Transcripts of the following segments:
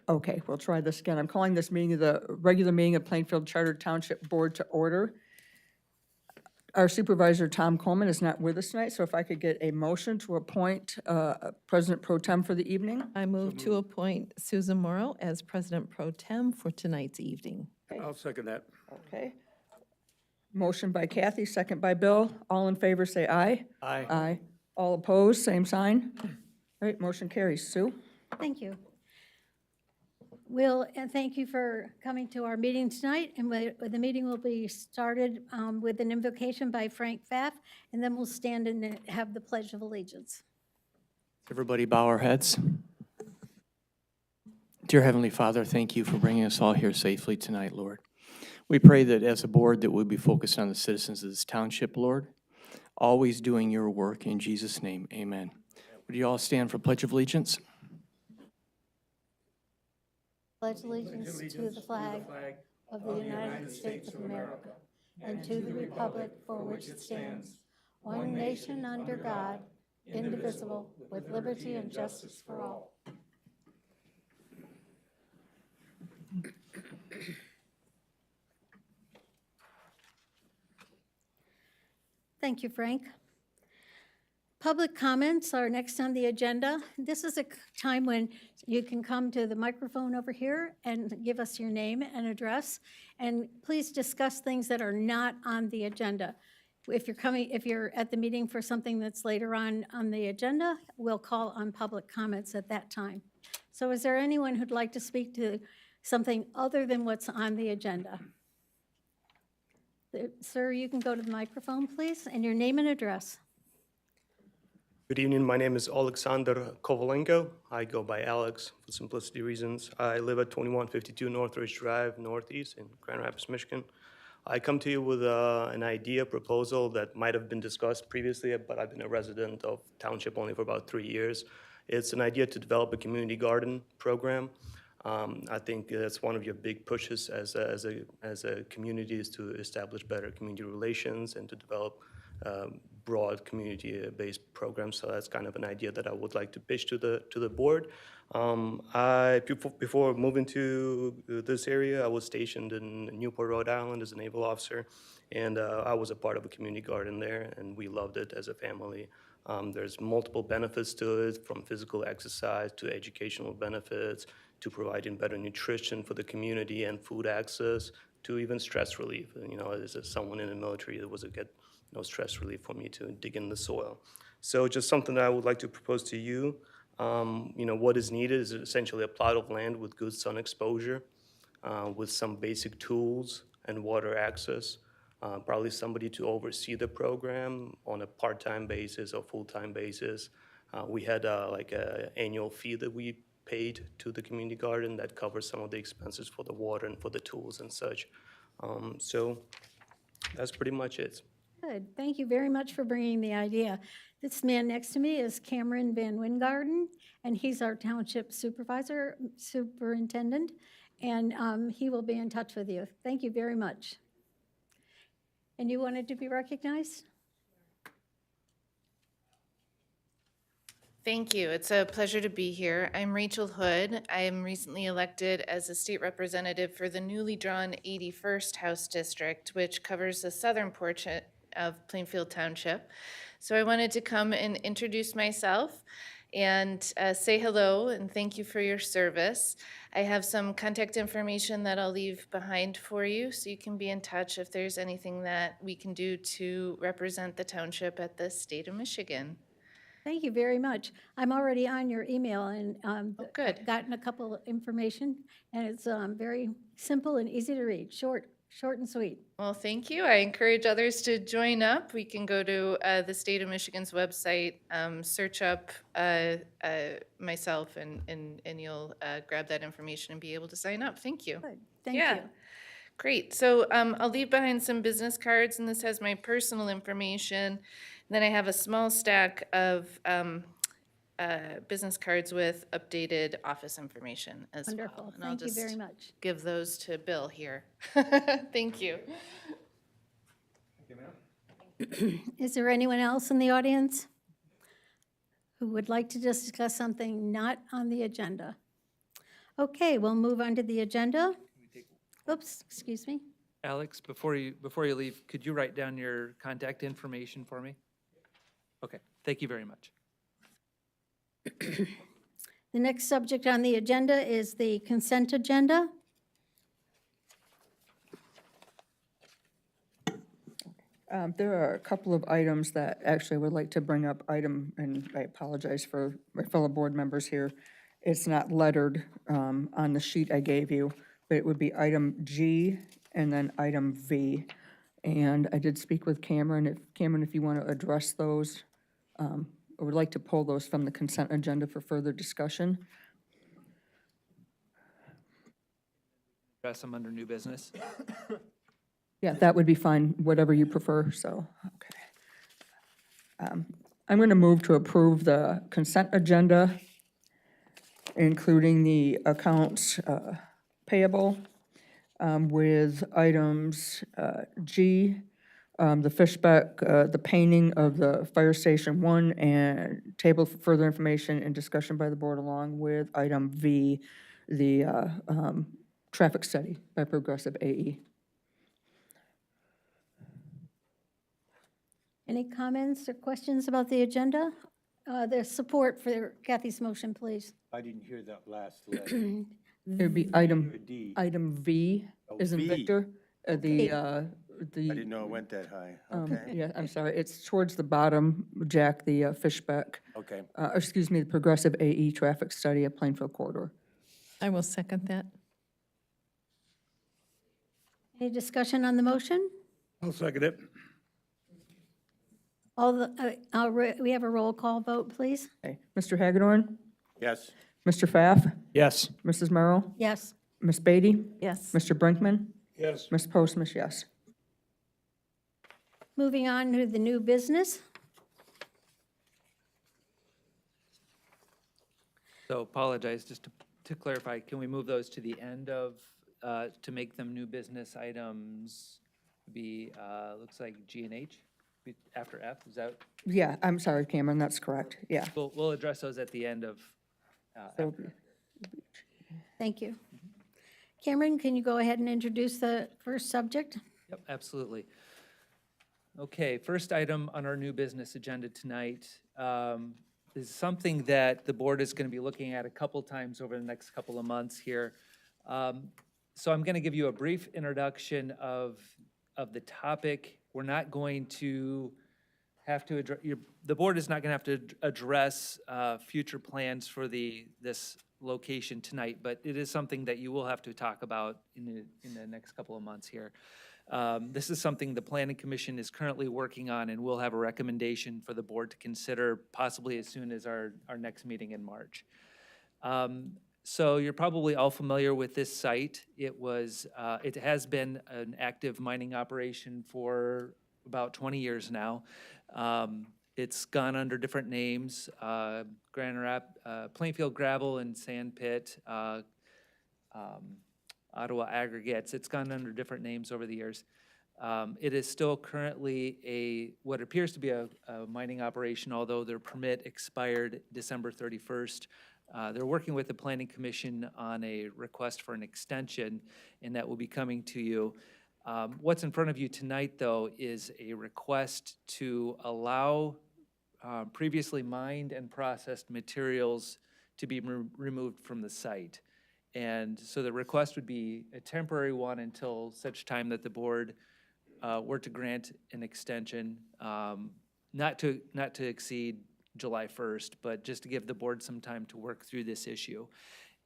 Okay, we'll try this again. I'm calling this meeting the regular meeting of Plainfield Charter Township Board to order. Our supervisor, Tom Coleman, is not with us tonight, so if I could get a motion to appoint President Pro Tem for the evening. I move to appoint Susan Morrow as President Pro Tem for tonight's evening. I'll second that. Okay. Motion by Kathy, second by Bill. All in favor, say aye. Aye. Aye. All opposed, same sign. All right, motion carries. Sue? Thank you. And thank you for coming to our meeting tonight. And the meeting will be started with an invocation by Frank Pfaff, and then we'll stand and have the Pledge of Allegiance. Everybody bow our heads. Dear Heavenly Father, thank you for bringing us all here safely tonight, Lord. We pray that as a board that we'll be focused on the citizens of this township, Lord, always doing your work. In Jesus' name, amen. Would you all stand for Pledge of Allegiance? Pledge allegiance to the flag of the United States of America and to the republic for which it stands, one nation under God, indivisible, with liberty and justice for all. Thank you, Frank. Public comments are next on the agenda. This is a time when you can come to the microphone over here and give us your name and address. And please discuss things that are not on the agenda. If you're at the meeting for something that's later on the agenda, we'll call on public comments at that time. So is there anyone who'd like to speak to something other than what's on the agenda? Sir, you can go to the microphone, please, and your name and address. Good evening, my name is Alexander Kovalenko. I go by Alex for simplicity reasons. I live at 2152 Northridge Drive, Northeast in Grand Rapids, Michigan. I come to you with an idea, proposal that might have been discussed previously, but I've been a resident of Township only for about 3 years. It's an idea to develop a community garden program. I think that's one of your big pushes as a community is to establish better community relations and to develop broad community-based programs. So that's kind of an idea that I would like to pitch to the board. Before moving to this area, I was stationed in Newport, Rhode Island as a naval officer, and I was a part of a community garden there, and we loved it as a family. There's multiple benefits to it, from physical exercise to educational benefits, to providing better nutrition for the community and food access, to even stress relief. You know, as someone in the military, it was a good stress relief for me to dig in the soil. So just something that I would like to propose to you. What is needed is essentially a plot of land with good sun exposure, with some basic tools and water access. Probably somebody to oversee the program on a part-time basis or full-time basis. We had like an annual fee that we paid to the community garden that covers some of the expenses for the water and for the tools and such. So that's pretty much it. Good. Thank you very much for bringing the idea. This man next to me is Cameron Van Wingarden, and he's our township superintendent, and he will be in touch with you. Thank you very much. And you wanted to be recognized? Thank you. It's a pleasure to be here. I'm Rachel Hood. I am recently elected as a state representative for the newly drawn 81st House District, which covers the southern portion of Plainfield Township. So I wanted to come and introduce myself and say hello and thank you for your service. I have some contact information that I'll leave behind for you so you can be in touch if there's anything that we can do to represent the township at the state of Michigan. Thank you very much. I'm already on your email and good. I've gotten a couple of information, and it's very simple and easy to read, short and sweet. Well, thank you. I encourage others to join up. We can go to the state of Michigan's website, search up myself, and you'll grab that information and be able to sign up. Thank you. Good. Thank Yeah. you. Great. So I'll leave behind some business cards, and this has my personal information. Then I have a small stack of business cards with updated office information as Wonderful. well. And Thank you very much. give those to Bill here. Thank you. Is there anyone else in the audience who would like to discuss something not on the agenda? Okay, we'll move on to the agenda. Oops, excuse me. Alex, before you leave, could you write down your contact information for me? Okay, thank you very much. The next subject on the agenda is the consent agenda. There are a couple of items that actually I would like to bring up, and I apologize for my fellow board members here. It's not lettered on the sheet I gave you, but it would be item G and then item V. And I did speak with Cameron. Cameron, if you want to address those, I would like to pull those from the consent agenda for further discussion. Address them under new business. Yeah, that would be fine, whatever you prefer, so, okay. I'm going to move to approve the consent agenda, including the accounts payable, with items G, the fishback, the painting of the Fire Station 1, and table for further information and discussion by the board, along with item V, the traffic study by Progressive AE. Any comments or questions about the agenda? There's support for Kathy's motion, please. I didn't hear that last letter. It would be item D. V, Oh, as in V. Victor. I didn't know it went that high. Okay, Yeah, I'm sorry, it's towards the bottom, Jack, the fishback, okay. excuse me, the Progressive AE traffic study at Plainfield corridor. I will second that. Any discussion on the motion? I'll second it. We have a roll call vote, please. Okay, Mr. Hagedorn, Yes. Mr. Pfaff, Yes. Mrs. Merrill, Yes. Ms. Beatty, Yes. Mr. Brinkman, Yes. Ms. Postma, yes. Moving on to the new business. So apologize, just to clarify, can we move those to the end of, to make them new business items be, looks like G and H after F, is that? Yeah, I'm sorry, Cameron, that's correct, yeah. We'll address those at the end of, So- after. Thank you. Cameron, can you go ahead and introduce the first subject? Yep, absolutely. Okay, first item on our new business agenda tonight is something that the board is going to be looking at a couple times over the next couple of months here. So I'm going to give you a brief introduction of the topic. We're not going to have to address, the board is not going to have to address future plans for this location tonight, but it is something that you will have to talk about in the next couple of months here. This is something the Planning Commission is currently working on, and we'll have a recommendation for the board to consider possibly as soon as our next meeting in March. So you're probably all familiar with this site. It has been an active mining operation for about 20 years now. It's gone under different names, Plainfield Gravel and Sand Pit, Ottawa Aggregates. It's gone under different names over the years. It is still currently what appears to be a mining operation, although their permit expired December 31st. They're working with the Planning Commission on a request for an extension, and that will be coming to you. What's in front of you tonight, though, is a request to allow previously mined and processed materials to be removed from the site. And so the request would be a temporary one until such time that the board were to grant an extension, not to exceed July 1st, but just to give the board some time to work through this issue.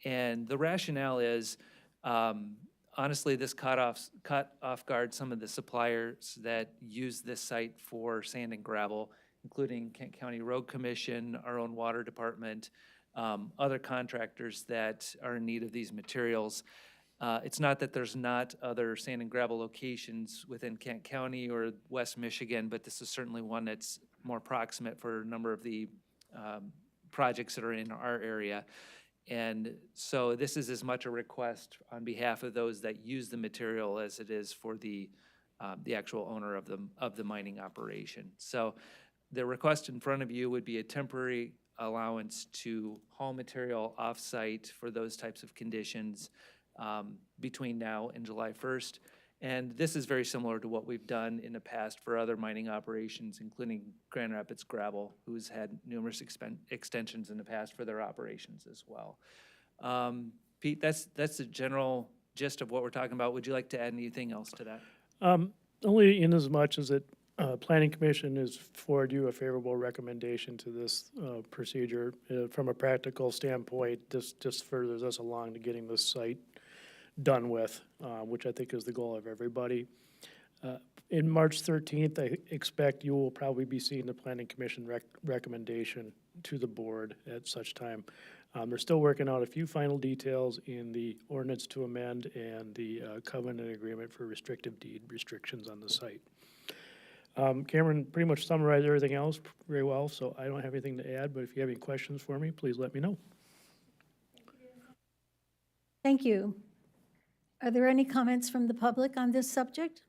And the rationale is, honestly, this caught off guard some of the suppliers that use this site for sand and gravel, including Kent County Road Commission, our own water department, other contractors that are in need of these materials. It's not that there's not other sand and gravel locations within Kent County or West Michigan, but this is certainly one that's more proximate for a number of the projects that are in our area. And so this is as much a request on behalf of those that use the material as it is for the actual owner of the mining operation. So the request in front of you would be a temporary allowance to haul material off-site for those types of conditions between now and July 1st. And this is very similar to what we've done in the past for other mining operations, including Grand Rapids Gravel, who's had numerous extensions in the past for their operations as well. Pete, that's the general gist of what we're talking about. Would you like to add anything else to that? Only in as much as that Planning Commission has forwarded you a favorable recommendation to this procedure. From a practical standpoint, this just furthers us along to getting this site done with, which I think is the goal of everybody. In March 13th, I expect you will probably be seeing the Planning Commission recommendation to the board at such time. They're still working out a few final details in the ordinance to amend and the covenant agreement for restrictive deed restrictions on the site. Cameron pretty much summarized everything else very well, so I don't have anything to add, but if you have any questions for me, please let me know. Thank you. Are there any comments from the public on this subject?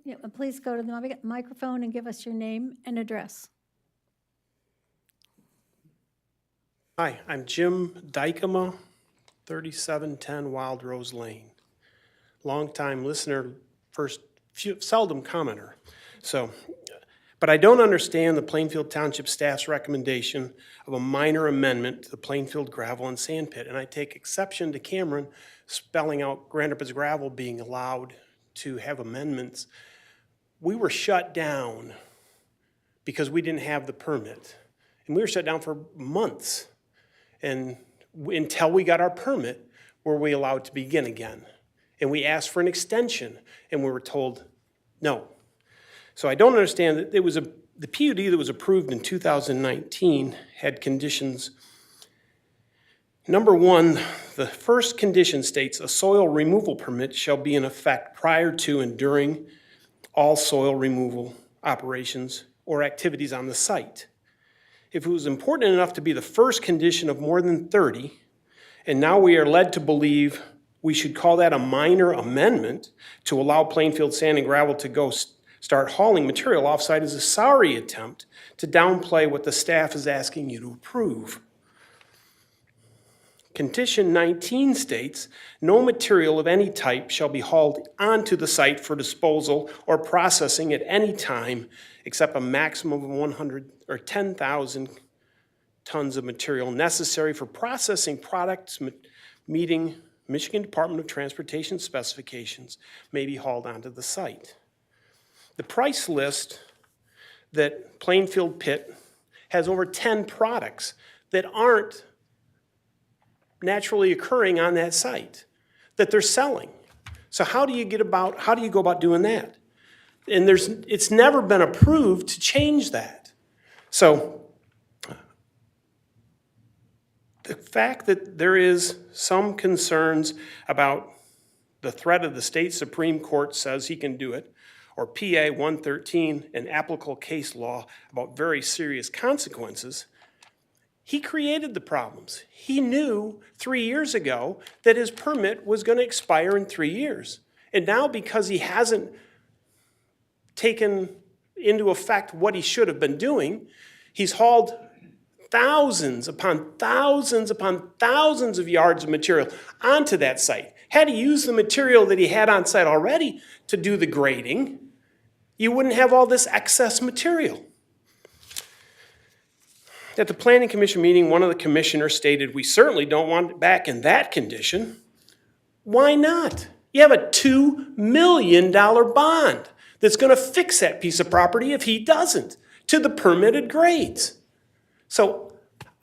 Yeah, please go to the microphone and give us your name and address. Hi, I'm Jim Dykema, 3710 Wild Rose Lane. Longtime listener, seldom commenter. But I don't understand the Plainfield Township staff's recommendation of a minor amendment to the Plainfield gravel and sand pit. And I take exception to Cameron spelling out Grand Rapids Gravel being allowed to have amendments. We were shut down because we didn't have the permit. And we were shut down for months. And until we got our permit, were we allowed to begin again. And we asked for an extension, and we were told no. So I don't understand that it was the PUD that was approved in 2019 had conditions. Number one, the first condition states a soil removal permit shall be in effect prior to and during all soil removal operations or activities on the site. If it was important enough to be the first condition of more than 30, and now we are led to believe we should call that a minor amendment to allow Plainfield Sand and Gravel to go start hauling material offsite, is a sorry attempt to downplay what the staff is asking you to approve. Condition 19 states, no material of any type shall be hauled onto the site for disposal or processing at any time except a maximum of 100 or 10,000 tons of material necessary for processing products meeting Michigan Department of Transportation specifications may be hauled onto the site. The price list that Plainfield Pit has over 10 products that aren't naturally occurring on that site that they're selling. So how do you go about doing that? And it's never been approved to change that. So the fact that there is some concerns about the threat of the state Supreme Court says he can do it, or PA 113, an applicable case law about very serious consequences, he created the problems. He knew 3 years ago that his permit was going to expire in 3 years. And now because he hasn't taken into effect what he should have been doing, he's hauled thousands upon thousands upon thousands of yards of material onto that site. Had he used the material that he had on site already to do the grading, you wouldn't have all this excess material. At the Planning Commission meeting, one of the commissioners stated, we certainly don't want it back in that condition. Why not? You have a $2 million bond that's going to fix that piece of property if he doesn't, to the permitted grades. So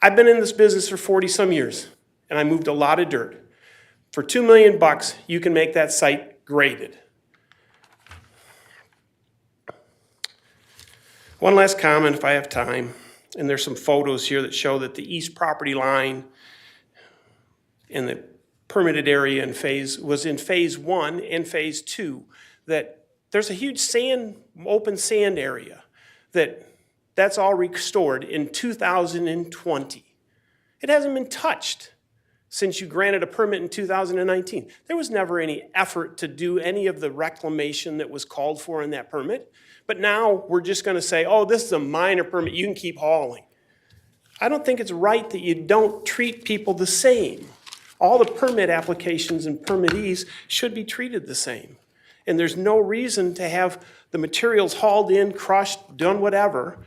I've been in this business for 40-some years, and I moved a lot of dirt. For $2 million, you can make that site graded. One last comment, if I have time, and there's some photos here that show that the east property line in the permitted area was in phase 1 and phase 2, that there's a huge open sand area that's all restored in 2020. It hasn't been touched since you granted a permit in 2019. There was never any effort to do any of the reclamation that was called for in that permit. But now we're just going to say, oh, this is a minor permit, you can keep hauling. I don't think it's right that you don't treat people the same. All the permit applications and permittees should be treated the same. And there's no reason to have the materials hauled in, crushed, done whatever.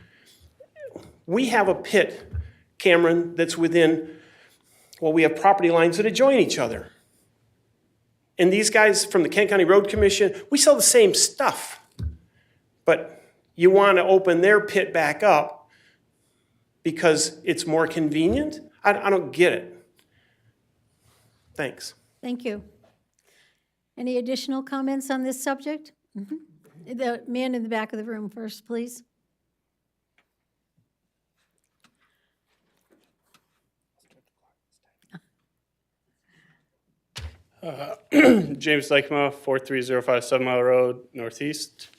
We have a pit, Cameron, that's within, well, we have property lines that adjoin each other. And these guys from the Kent County Road Commission, we sell the same stuff. But you want to open their pit back up because it's more convenient? I don't get it. Thanks. Thank you. Any additional comments on this subject? The man in the back of the room first, please. James Dykema, 43057 7 Mile Road, Northeast.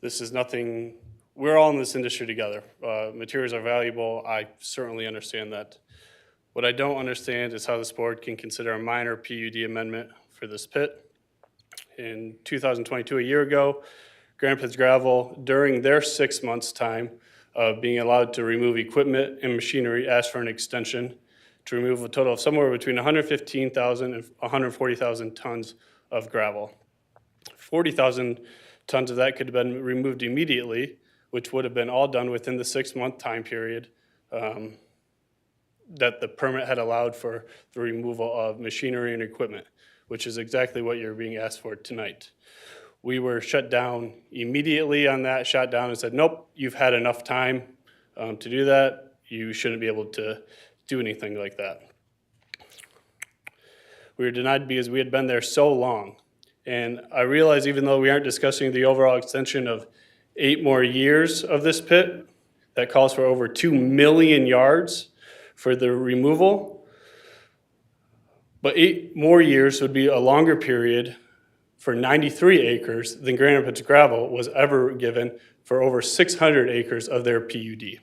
This is nothing, we're all in this industry together. Materials are valuable, I certainly understand that. What I don't understand is how this board can consider a minor PUD amendment for this pit. In 2022, a year ago, Grand Rapids Gravel, during their 6 months' time of being allowed to remove equipment and machinery, asked for an extension to remove a total of somewhere between 115,000 and 140,000 tons of gravel. 40,000 tons of that could have been removed immediately, which would have been all done within the 6-month time period that the permit had allowed for the removal of machinery and equipment, which is exactly what you're being asked for tonight. We were shut down immediately on that, shot down and said, nope, you've had enough time to do that. You shouldn't be able to do anything like that. We were denied because we had been there so long. And I realize even though we aren't discussing the overall extension of 8 more years of this pit, that calls for over 2 million yards for the removal. But 8 more years would be a longer period for 93 acres than Grand Rapids Gravel was ever given for over 600 acres of their PUD.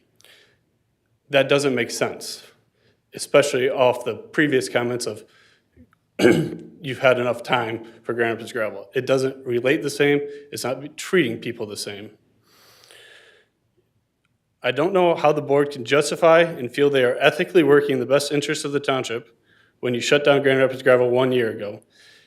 That doesn't make sense, especially off the previous comments of you've had enough time for Grand Rapids Gravel. It doesn't relate the same. It's not treating people the same. I don't know how the board can justify and feel they are ethically working in the best interest of the township when you shut down Grand Rapids Gravel 1 year ago,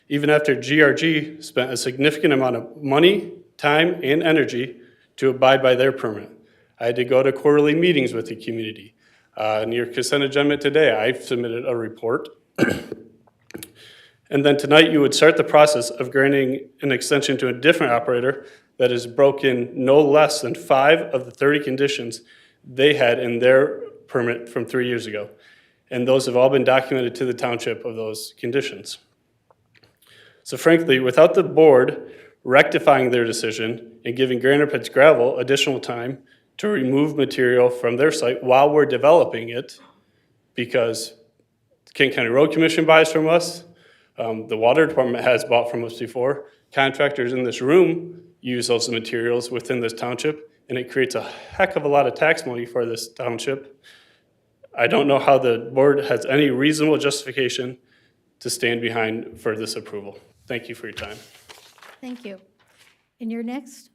even after GRG spent a significant amount of money, time, and energy to abide by their permit. I had to go to quarterly meetings with the community. In your consent agenda today, I've submitted a report. And then tonight you would start the process of granting an extension to a different operator that has broken no less than 5 of the 30 conditions they had in their permit from 3 years ago. And those have all been documented to the township of those conditions. So frankly, without the board rectifying their decision and giving Grand Rapids Gravel additional time to remove material from their site while we're developing it, because the Kent County Road Commission buys from us, the water department has bought from us before, contractors in this room use those materials within this township, and it creates a heck of a lot of tax money for this township. I don't know how the board has any reasonable justification to stand behind for this approval. Thank you for your time. Thank you. And you're next?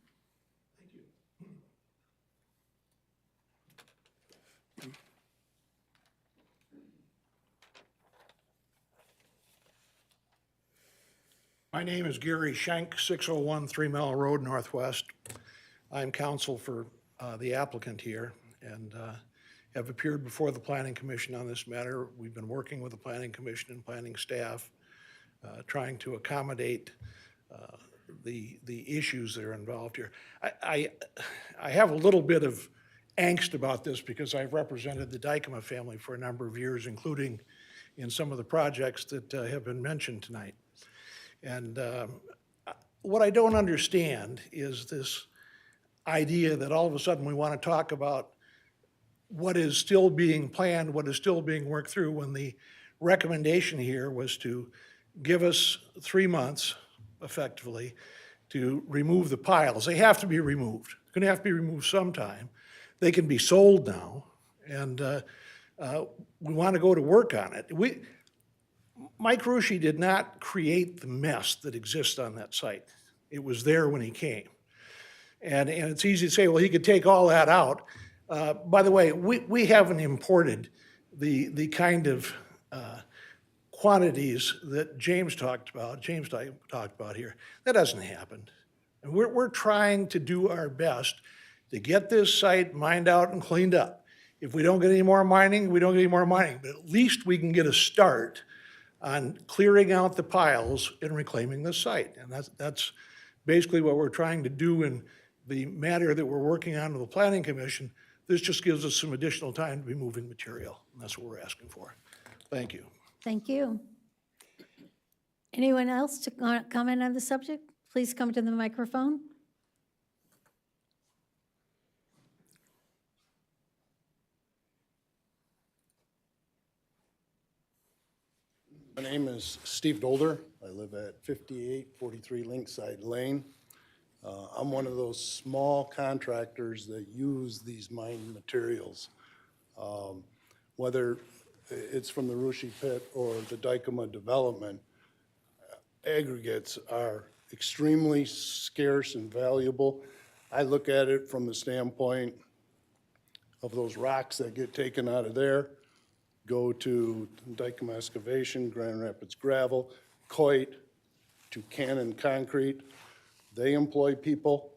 My name is Gary Schenk, 601 3 Mile Road, Northwest. I'm counsel for the applicant here and have appeared before the Planning Commission on this matter. We've been working with the Planning Commission and planning staff, trying to accommodate the issues that are involved here. I have a little bit of angst about this because I've represented the Dykema family for a number of years, including in some of the projects that have been mentioned tonight. And what I don't understand is this idea that all of a sudden we want to talk about what is still being planned, what is still being worked through, when the recommendation here was to give us 3 months, effectively, to remove the piles. They have to be removed. They're going to have to be removed sometime. They can be sold now, and we want to go to work on it. Mike Ruschi did not create the mess that exists on that site. It was there when he came. And it's easy to say, well, he could take all that out. By the way, we haven't imported the kind of quantities that James talked about here. That hasn't happened. And we're trying to do our best to get this site mined out and cleaned up. If we don't get any more mining, we don't get any more mining, but at least we can get a start on clearing out the piles and reclaiming the site. And that's basically what we're trying to do in the matter that we're working on with the Planning Commission. This just gives us some additional time to be moving material, and that's what we're asking for. Thank you. Thank you. Anyone else to comment on the subject? Please come to the microphone. My name is Steve Dolder. I live at 5843 Linkside Lane. I'm one of those small contractors that use these mined materials. Whether it's from the Rushi pit or the Dykema development, aggregates are extremely scarce and valuable. I look at it from the standpoint of those rocks that get taken out of there, go to Dykema excavation, Grand Rapids gravel, Coit, to Cannon Concrete. They employ people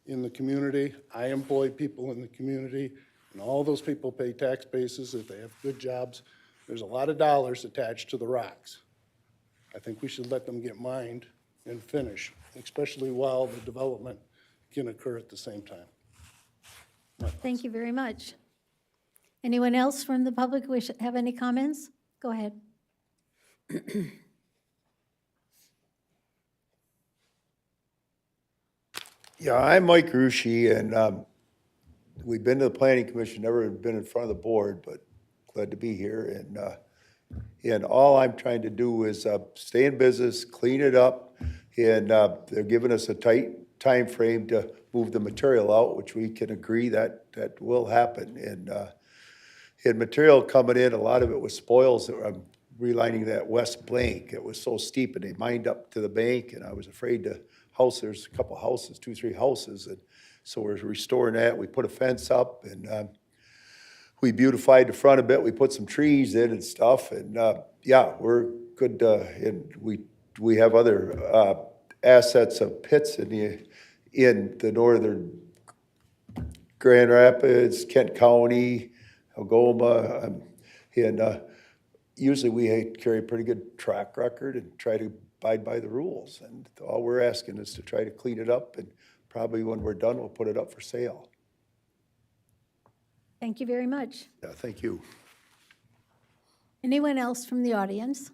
in the community. I employ people in the community. And all those people pay tax bases if they have good jobs. There's a lot of dollars attached to the rocks. I think we should let them get mined and finish, especially while the development can occur at the same time. Thank you very much. Anyone else from the public have any comments? Go ahead. Yeah, I'm Mike Rushi, and we've been to the Planning Commission, never been in front of the board, but glad to be here. And all I'm trying to do is stay in business, clean it up, and they're giving us a tight time frame to move the material out, which we can agree that will happen. And material coming in, a lot of it was spoils. I'm relining that west bank. It was so steep, and they mined up to the bank, and I was afraid to house. There's a couple houses, 2, 3 houses, and so we're restoring that. We put a fence up, and we beautified the front a bit. We put some trees in and stuff, and yeah, we're good. And we have other assets of pits in the northern Grand Rapids, Kent County, Algoma, and usually we carry a pretty good track record and try to abide by the rules. And all we're asking is to try to clean it up, and probably when we're done, we'll put it up for sale. Thank you very much. Yeah, thank you. Anyone else from the audience?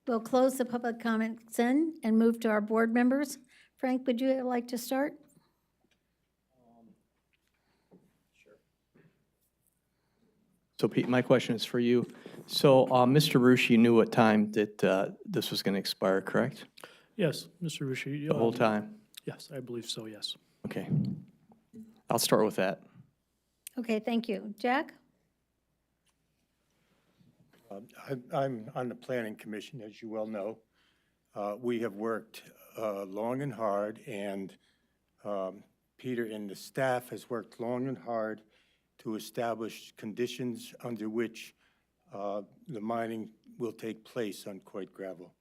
We'll close the public comments then and move to our board members. Frank, would you like to start? So Pete, my question is for you. So Mr. Rushi knew what time that this was going to expire, correct? Yes, Mr. Rushi. The whole time? Yes, I believe so, yes. Okay. I'll start with that. Okay, thank you. Jack? I'm on the Planning Commission, as you well know. We have worked long and hard, and Peter and the staff has worked long and hard to establish conditions under which the mining will take place on Coit gravel.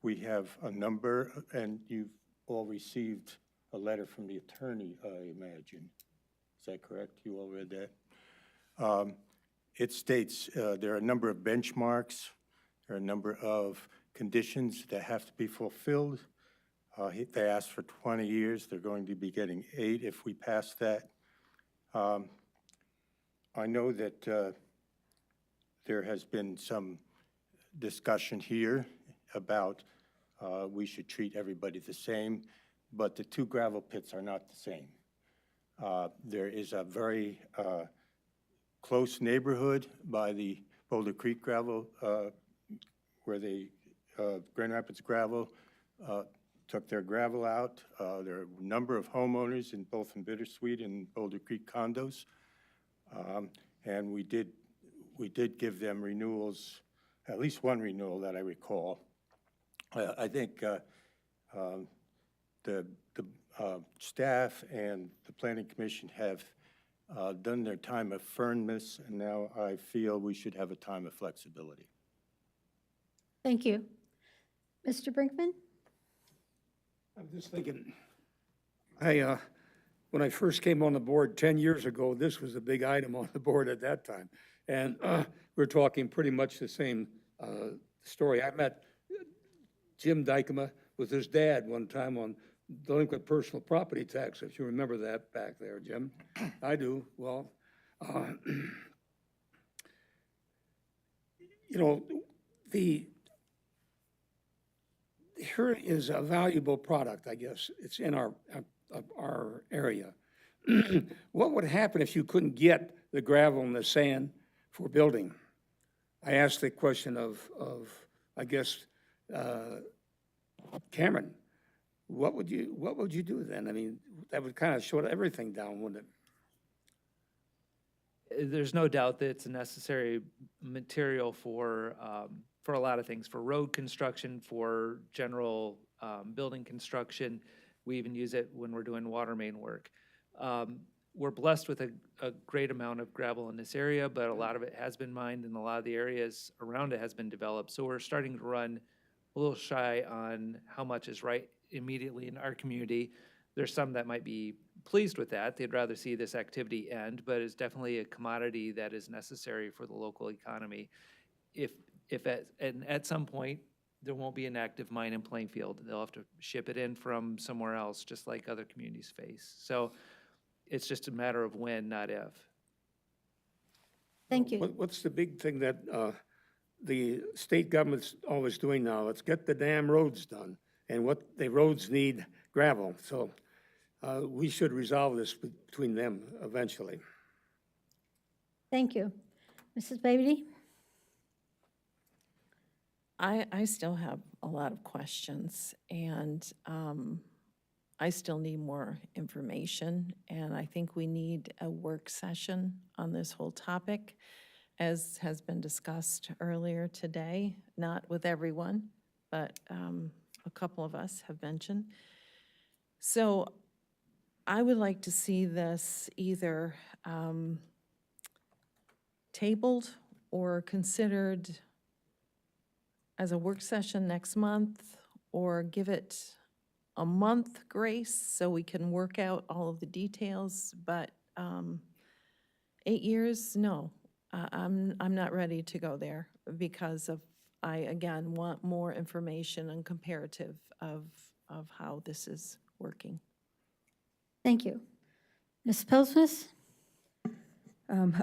We have a number, and you've all received a letter from the attorney, I imagine. Is that correct? You all read that? It states there are a number of benchmarks, there are a number of conditions that have to be fulfilled. They asked for 20 years. They're going to be getting 8 if we pass that. I know that there has been some discussion here about we should treat everybody the same, but the 2 gravel pits are not the same. There is a very close neighborhood by the Boulder Creek gravel, where they, Grand Rapids gravel, took their gravel out. There are a number of homeowners in both in Bittersweet and Boulder Creek condos. And we did give them renewals, at least one renewal that I recall. I think the staff and the planning commission have done their time of firmness, and now I feel we should have a time of flexibility. Thank you. Mr. Brinkman? I'm just thinking, when I first came on the board 10 years ago, this was a big item on the board at that time. And we're talking pretty much the same story. I met Jim Dykema with his dad one time on delinquent personal property tax, if you remember that back there, Jim. I do. Well, you know, here is a valuable product, I guess. It's in our area. What would happen if you couldn't get the gravel and the sand for building? I asked the question of I guess, Cameron. What would you do then? I mean, that would kind of shut everything down, wouldn't it? There's no doubt that it's a necessary material for a lot of things, for road construction, for general building construction. We even use it when we're doing water main work. We're blessed with a great amount of gravel in this area, but a lot of it has been mined and a lot of the areas around it has been developed. So we're starting to run a little shy on how much is right immediately in our community. There's some that might be pleased with that. They'd rather see this activity end, but it's definitely a commodity that is necessary for the local economy. At some point, there won't be an active mine in Plainfield. They'll have to ship it in from somewhere else, just like other communities face. So it's just a matter of when, not if. Thank you. What's the big thing that the state government's always doing now? Let's get the damn roads done. And what the roads need gravel. So we should resolve this between them eventually. Thank you. Mrs. Baby? I still have a lot of questions, and I still need more information, and I think we need a work session on this whole topic, as has been discussed earlier today, not with everyone, but a couple of us have mentioned. So I would like to see this either tabled or considered as a work session next month, or give it a month grace so we can work out all of the details. But 8 years, no, I'm not ready to go there because of, I again want more information and comparative of how this is working. Thank you. Ms. Postmus?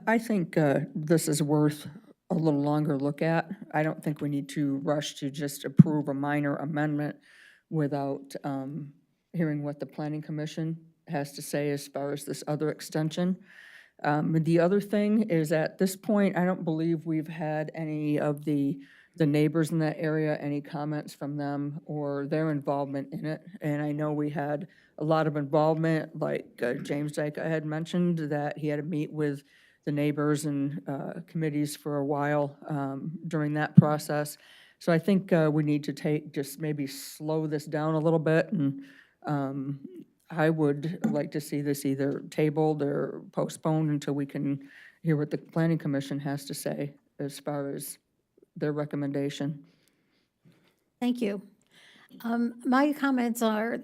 I think this is worth a little longer look at. I don't think we need to rush to just approve a minor amendment without hearing what the Planning Commission has to say as far as this other extension. The other thing is, at this point, I don't believe we've had any of the neighbors in that area, any comments from them or their involvement in it. And I know we had a lot of involvement, like James Dyke had mentioned, that he had to meet with the neighbors and committees for a while during that process. So I think we need to just maybe slow this down a little bit, and I would like to see this either tabled or postponed until we can hear what the Planning Commission has to say as far as their recommendation. Thank you. My comments are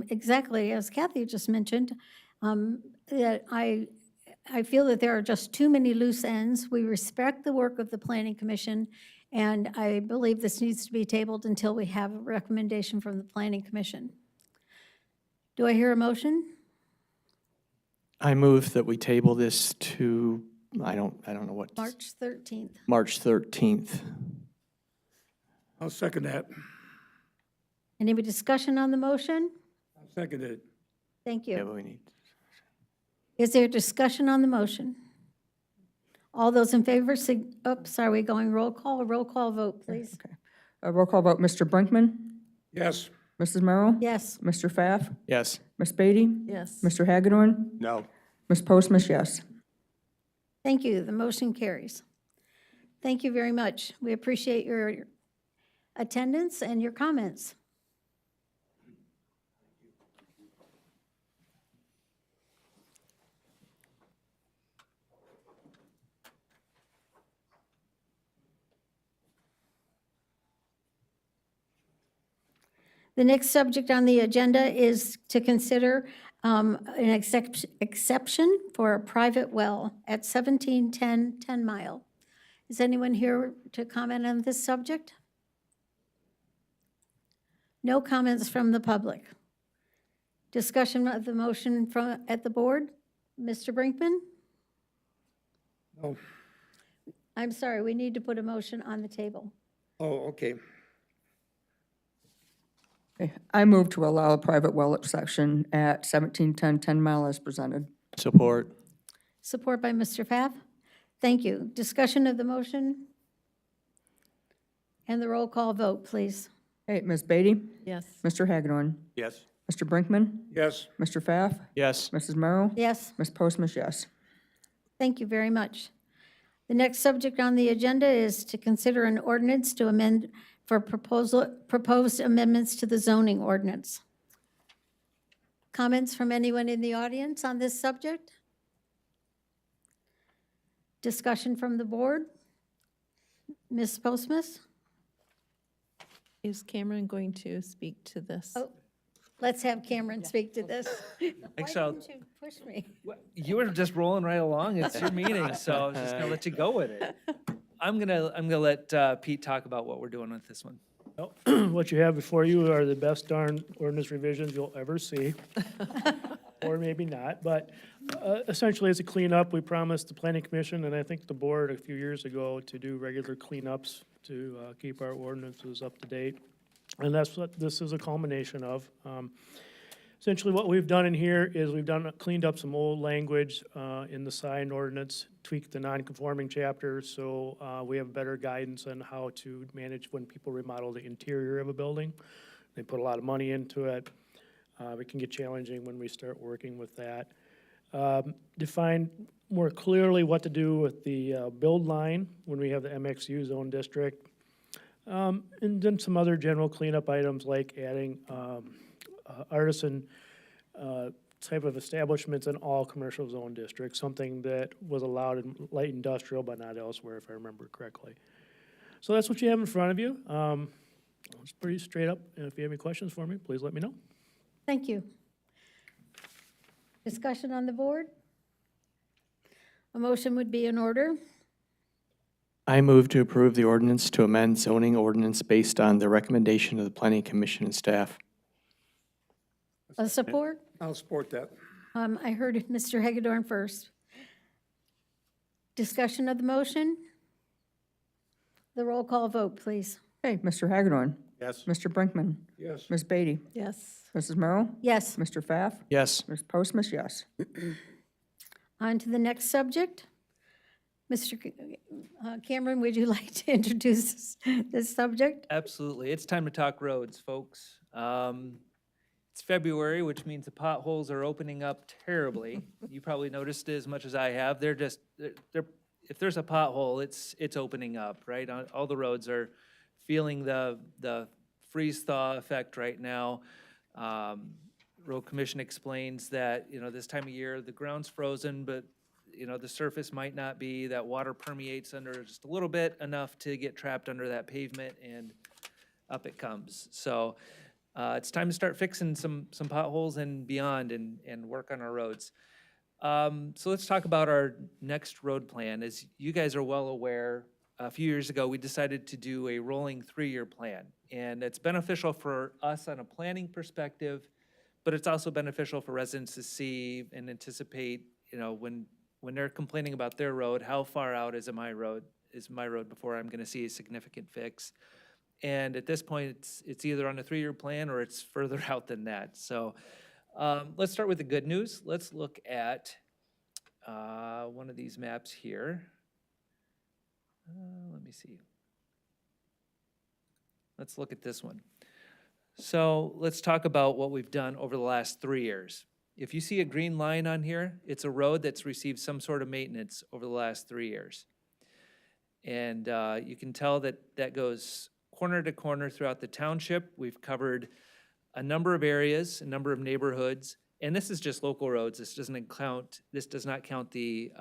exactly as Kathy just mentioned, that I feel that there are just too many loose ends. We respect the work of the Planning Commission, and I believe this needs to be tabled until we have a recommendation from the Planning Commission. Do I hear a motion? I move that we table this to, I don't know what. March 13th. March 13th. I'll second that. Any discussion on the motion? I'll second it. Thank Yeah, you. but we need. Is there discussion on the motion? All those in favor, are we going roll call? A roll call vote, please. Okay. A roll call vote, Mr. Brinkman? Yes. Mrs. Merrill? Yes. Mr. Pfaff? Yes. Ms. Beatty? Yes. Mr. Hagedorn? No. Ms. Postmus, yes. Thank you. The motion carries. Thank you very much. We appreciate your attendance and your comments. The next subject on the agenda is to consider an exception for a private well at 1710 10 Mile. Is anyone here to comment on this subject? No comments from the public. Discussion of the motion at the board? Mr. Brinkman? No. I'm sorry, we need to put a motion on the table. Oh, okay. Okay, I move to allow a private well exception at 1710 10 Mile as presented. Support. Support by Mr. Pfaff. Thank you. Discussion of the motion? And the roll call vote, please. Hey, Ms. Beatty? Yes. Mr. Hagedorn? Yes. Mr. Brinkman? Yes. Mr. Pfaff? Yes. Mrs. Merrill? Yes, Ms. Postma, yes. thank you very much. The next subject on the agenda is to consider an ordinance to amend for proposed amendments to the zoning ordinance. Comments from anyone in the audience on this subject? Discussion from the board? Ms. Postmas? Is Cameron going to speak to this? Oh, let's have Cameron speak to this. Why Thanks, Al. didn't you push me? You were just rolling right along. It's your meeting, so I was just gonna let you go with it. I'm gonna let Pete talk about what we're doing with this one. What you have before you are the best darn ordinance revisions you'll ever see. Or maybe not, but essentially it's a cleanup. We promised the planning commission and I think the board a few years ago to do regular cleanups to keep our ordinances up to date. And that's what this is a culmination of. Essentially what we've done in here is cleaned up some old language in the sign ordinance, tweaked the non-conforming chapters so we have better guidance on how to manage when people remodel the interior of a building. They put a lot of money into it. It can get challenging when we start working with that. Define more clearly what to do with the build line when we have the MXU zone district. And then some other general cleanup items like adding artisan type of establishments in all commercial zone districts, something that was allowed in light industrial but not elsewhere, if I remember correctly. So that's what you have in front of you. It's pretty straight up. And if you have any questions for me, please let me know. Thank you. Discussion on the board? A motion would be in order. I move to approve the ordinance to amend zoning ordinance based on the recommendation of the Planning Commission and staff. A support? I'll support that. I heard Mr. Hagedorn first. Discussion of the motion? The roll call vote, please. Hey, Mr. Hagedorn? Yes. Mr. Brinkman? Yes. Ms. Beatty? Yes. Mrs. Merrill? Yes. Mr. Pfaff? Yes. Ms. Postma, yes. On to the next subject. Mr. Cameron, would you like to introduce this subject? Absolutely. It's time to talk roads, folks. It's February, which means the potholes are opening up terribly. You probably noticed it as much as I have. They're if there's a pothole, it's opening up, right? All the roads are feeling the freeze-thaw effect right now. Road Commission explains that, this time of year, the ground's frozen, but, the surface might not be. That water permeates under just a little bit, enough to get trapped under that pavement, and up it comes. So it's time to start fixing some potholes and beyond and work on our roads. So let's talk about our next road plan. As you guys are well aware, a few years ago, we decided to do a rolling 3-year plan. And it's beneficial for us on a planning perspective, but it's also beneficial for residents to see and anticipate, when they're complaining about their road, how far out is my road before I'm gonna see a significant fix. And at this point, it's either on a 3-year plan or it's further out than that. So let's start with the good news. Let's look at one of these maps here. Let me see. Let's look at this one. So let's talk about what we've done over the last 3 years. If you see a green line on here, it's a road that's received some sort of maintenance over the last 3 years. And you can tell that goes corner to corner throughout the township. We've covered a number of areas, a number of neighborhoods, and this is just local roads. This does not count the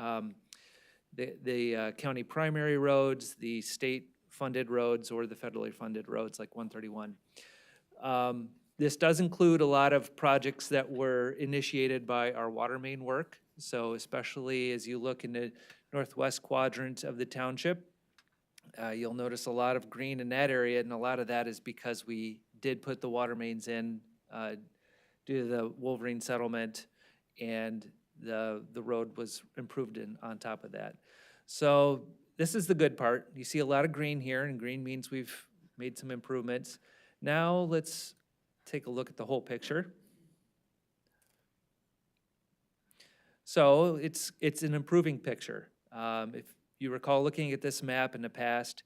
county primary roads, the state-funded roads, or the federally funded roads like 131. This does include a lot of projects that were initiated by our water main work. So especially as you look in the northwest quadrant of the township, you'll notice a lot of green in that area, and a lot of that is because we did put the water mains in due to the Wolverine settlement, and the road was improved on top of that. So this is the good part. You see a lot of green here, and green means we've made some improvements. Now let's take a look at the whole picture. So it's an improving picture. If you recall looking at this map in the past,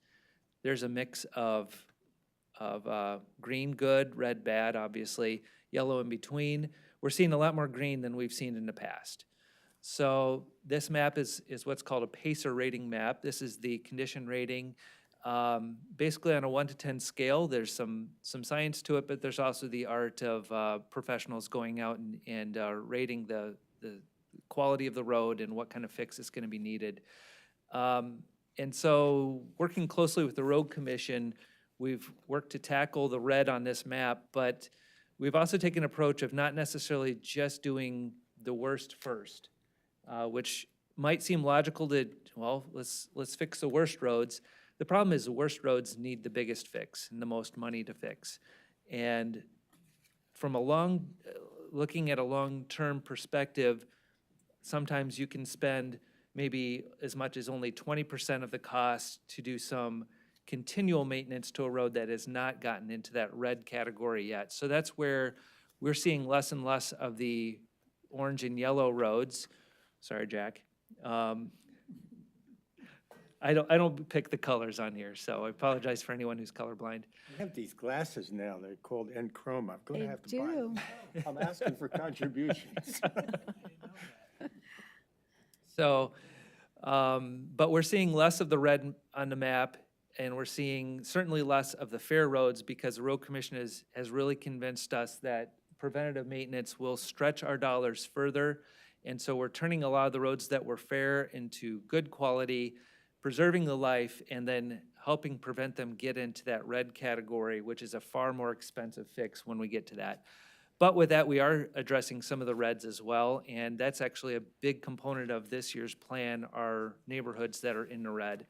there's a mix of green good, red bad, obviously, yellow in between. We're seeing a lot more green than we've seen in the past. So this map is what's called a PACER rating map. This is the condition rating. Basically on a 1 to 10 scale, there's some science to it, but there's also the art of professionals going out and rating the quality of the road and what kind of fix is going to be needed. And so working closely with the Road Commission, we've worked to tackle the red on this map, but we've also taken an approach of not necessarily just doing the worst first, which might seem logical to, well, let's fix the worst roads. The problem is the worst roads need the biggest fix and the most money to fix. And from looking at a long-term perspective, sometimes you can spend maybe as much as only 20% of the cost to do some continual maintenance to a road that has not gotten into that red category yet. So that's where we're seeing less and less of the orange and yellow roads. Sorry, Jack. I don't pick the colors on here, so I apologize for anyone who's colorblind. I have these glasses now, they're called Enchroma. I'm going to They have to buy do. them. I'm asking for contributions. So, but we're seeing less of the red on the map, and we're seeing certainly less of the fair roads because the Road Commission has really convinced us that preventative maintenance will stretch our dollars further. And so we're turning a lot of the roads that were fair into good quality, preserving the life, and then helping prevent them get into that red category, which is a far more expensive fix when we get to that. But with that, we are addressing some of the reds as well, and that's actually a big component of this year's plan, are neighborhoods that are in the red.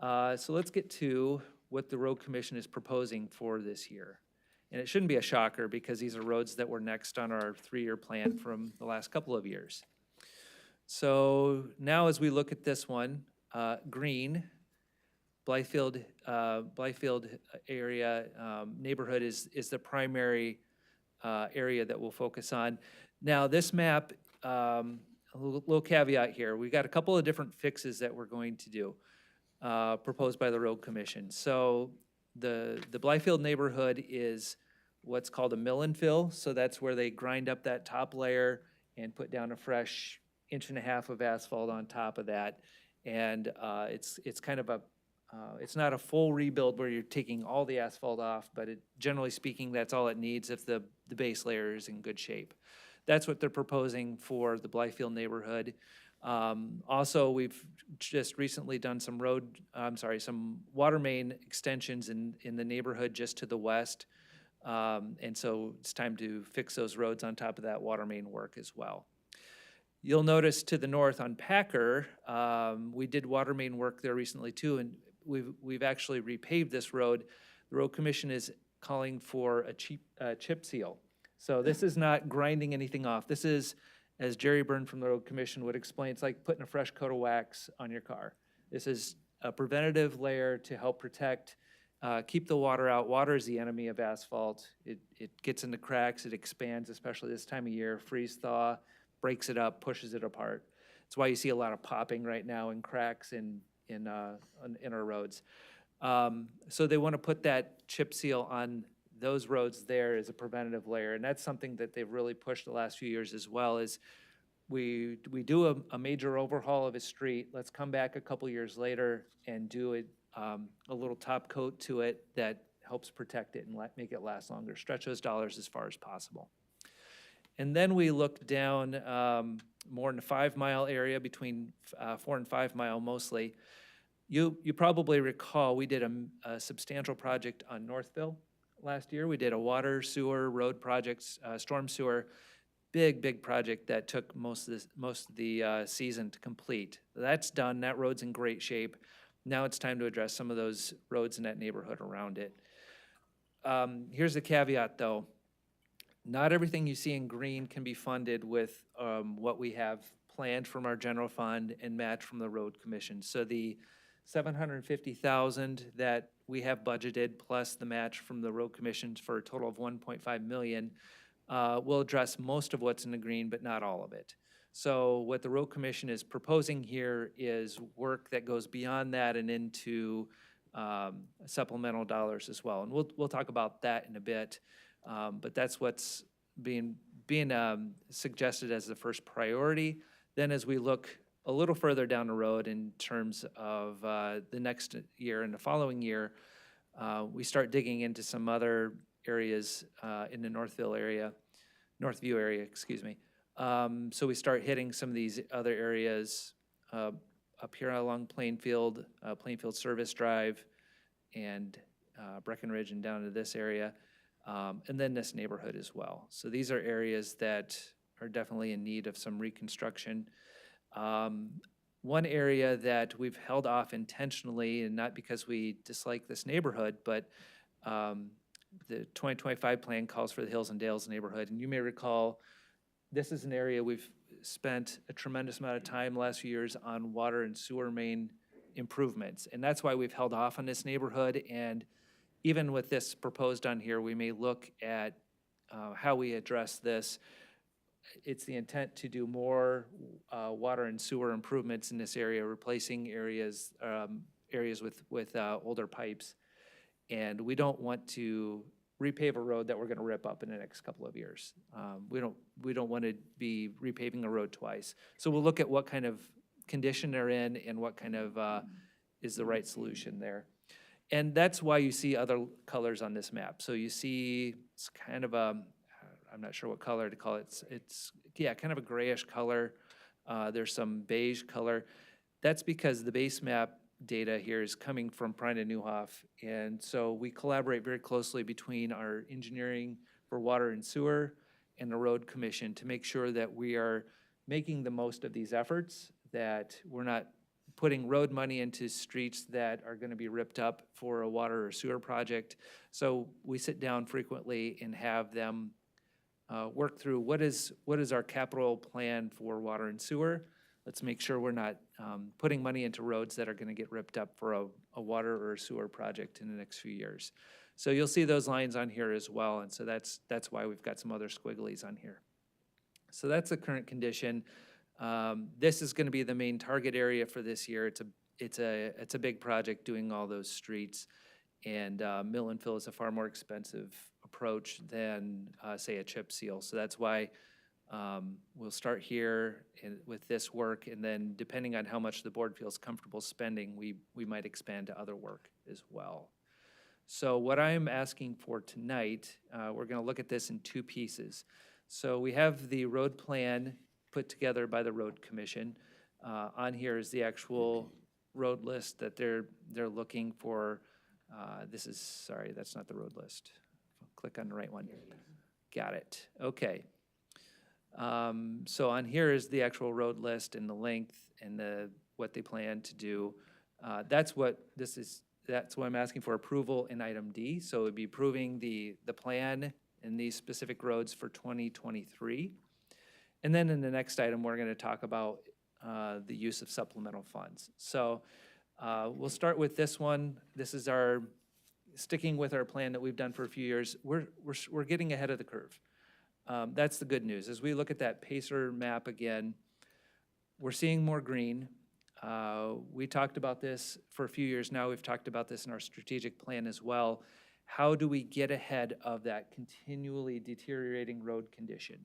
So let's get to what the Road Commission is proposing for this year. And it shouldn't be a shocker because these are roads that were next on our 3-year plan from the last couple of years. So now as we look at this one, green, Blythefield area neighborhood is the primary area that we'll focus on. Now this map, a little caveat here, we got a couple of different fixes that we're going to do, proposed by the Road Commission. So the Blythefield neighborhood is what's called a mill and fill. So that's where they grind up that top layer and put down a fresh 1.5 inches of asphalt on top of that. And it's kind of it's not a full rebuild where you're taking all the asphalt off, but generally speaking, that's all it needs if the base layer is in good shape. That's what they're proposing for the Blythefield neighborhood. Also, we've just recently done some water main extensions in the neighborhood just to the west. And so it's time to fix those roads on top of that water main work as well. You'll notice to the north on Packer, we did water main work there recently too, and we've actually repaved this road. The Road Commission is calling for a chip seal. So this is not grinding anything off. This is, as Jerry Byrne from the Road Commission would explain, it's like putting a fresh coat of wax on your car. This is a preventative layer to help protect, keep the water out. Water is the enemy of asphalt. It gets into cracks, it expands, especially this time of year, freeze thaw, breaks it up, pushes it apart. That's why you see a lot of popping right now and cracks in our roads. So they want to put that chip seal on those roads there as a preventative layer, and that's something that they've really pushed the last few years as well. Is we do a major overhaul of a street, let's come back a couple years later and do a little top coat to it that helps protect it and make it last longer, stretch those dollars as far as possible. And then we look down more in the 5 mile area, between 4 and 5 mile mostly. You probably recall we did a substantial project on Northville last year. We did a water, sewer, road projects, storm sewer, big project that took most of the season to complete. That's done. That road's in great shape. Now it's time to address some of those roads in that neighborhood around it. Here's the caveat, though. Not everything you see in green can be funded with what we have planned from our general fund and match from the road commission. So the $750,000 that we have budgeted plus the match from the road commission for a total of $1.5 million will address most of what's in the green, but not all of it. So what the road commission is proposing here is work that goes beyond that and into supplemental dollars as well. And we'll talk about that in a bit. But that's what's being suggested as the first priority. Then as we look a little further down the road in terms of the next year and the following year, we start digging into some other areas in the Northview area, excuse me. So we start hitting some of these other areas up here along Plainfield, Plainfield Service Drive, and Breckenridge and down to this area. And then this neighborhood as well. So these are areas that are definitely in need of some reconstruction. One area that we've held off intentionally, and not because we dislike this neighborhood, but the 2025 plan calls for the Hills and Dales neighborhood. And you may recall, this is an area we've spent a tremendous amount of time the last few years on water and sewer main improvements. And that's why we've held off on this neighborhood. And even with this proposed on here, we may look at how we address this. It's the intent to do more water and sewer improvements in this area, replacing areas with older pipes. And we don't want to repave a road that we're going to rip up in the next couple of years. We don't want to be repaving a road twice. So we'll look at what kind of condition they're in and what kind of is the right solution there. And that's why you see other colors on this map. So you see it's kind of a, I'm not sure what color to call it. It's yeah, kind of a grayish color. There's some beige color. That's because the base map data here is coming from Prine and Newhoff. And so we collaborate very closely between our engineering for water and sewer and the road commission to make sure that we are making the most of these efforts, that we're not putting road money into streets that are going to be ripped up for a water or sewer project. So we sit down frequently and have them work through what is our capital plan for water and sewer. Let's make sure we're not putting money into roads that are going to get ripped up for a water or a sewer project in the next few years. So you'll see those lines on here as well, and so that's why we've got some other squigglies on here. So that's the current condition. This is going to be the main target area for this year. It's a big project doing all those streets, and mill and fill is a far more expensive approach than say a chip seal. So that's why we'll start here with this work, and then depending on how much the board feels comfortable spending, we might expand to other work as well. So what I'm asking for tonight, we're going to look at this in two pieces. So we have the road plan put together by the road commission. On here is the actual road list that they're looking for. Sorry, that's not the road list. Click on the right one. Got it. Okay. So on here is the actual road list and the length and what they plan to do. That's what I'm asking for approval in item D. So it'd be approving the plan and these specific roads for 2023. And then in the next item, we're going to talk about the use of supplemental funds. So we'll start with this one. This is sticking with our plan that we've done for a few years. We're getting ahead of the curve. That's the good news. As we look at that PACER map again, we're seeing more green. We talked about this for a few years now. We've talked about this in our strategic plan as well. How do we get ahead of that continually deteriorating road condition?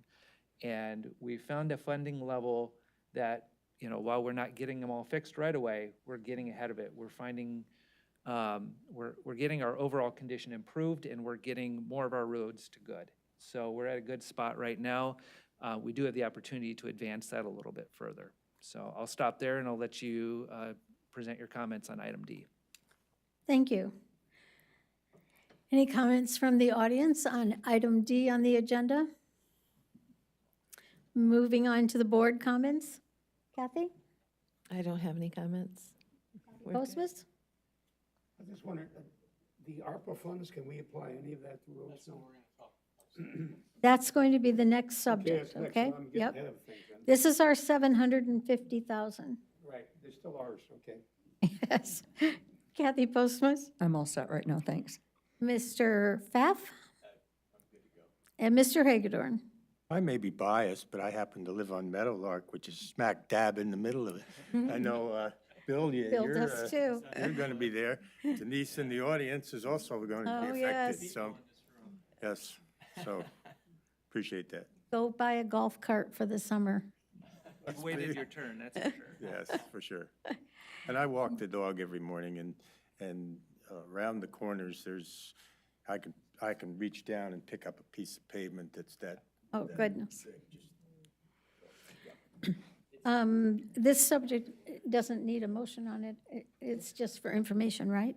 And we found a funding level that, while we're not getting them all fixed right away, we're getting ahead of it. We're finding, we're getting our overall condition improved, and we're getting more of our roads to good. So we're at a good spot right now. We do have the opportunity to advance that a little bit further. So I'll stop there, and I'll let you present your comments on item D. Thank you. Any comments from the audience on item D on the agenda? Moving on to the board comments. Kathy? I don't have any comments. We're good. Postmas? I just wondered, the ARPA funds, can we apply any of that to roads? That's going to be the next Okay, subject, that's next, okay? so I'm getting Yep. ahead of things then. This is our 750,000. Right, they're still ours, okay. Yes. Kathy Postmas? I'm all set right now, thanks. Mr. Pfaff? And Mr. Hagedorn? I may be biased, but I happen to live on Meadowlark, which is smack dab in the middle of it. I know, Bill, Bill does too. you're going to be there. Denise in the audience is also going to Oh, be yes. affected, so, yes, so, appreciate that. Go buy a golf cart for the summer. You've waited your turn, that's for sure. Yes, for sure. And I walk the dog every morning, and around the corners, I can reach down and pick up a piece of pavement that's that. Oh, goodness. This subject doesn't need a motion on it. It's just for information, right?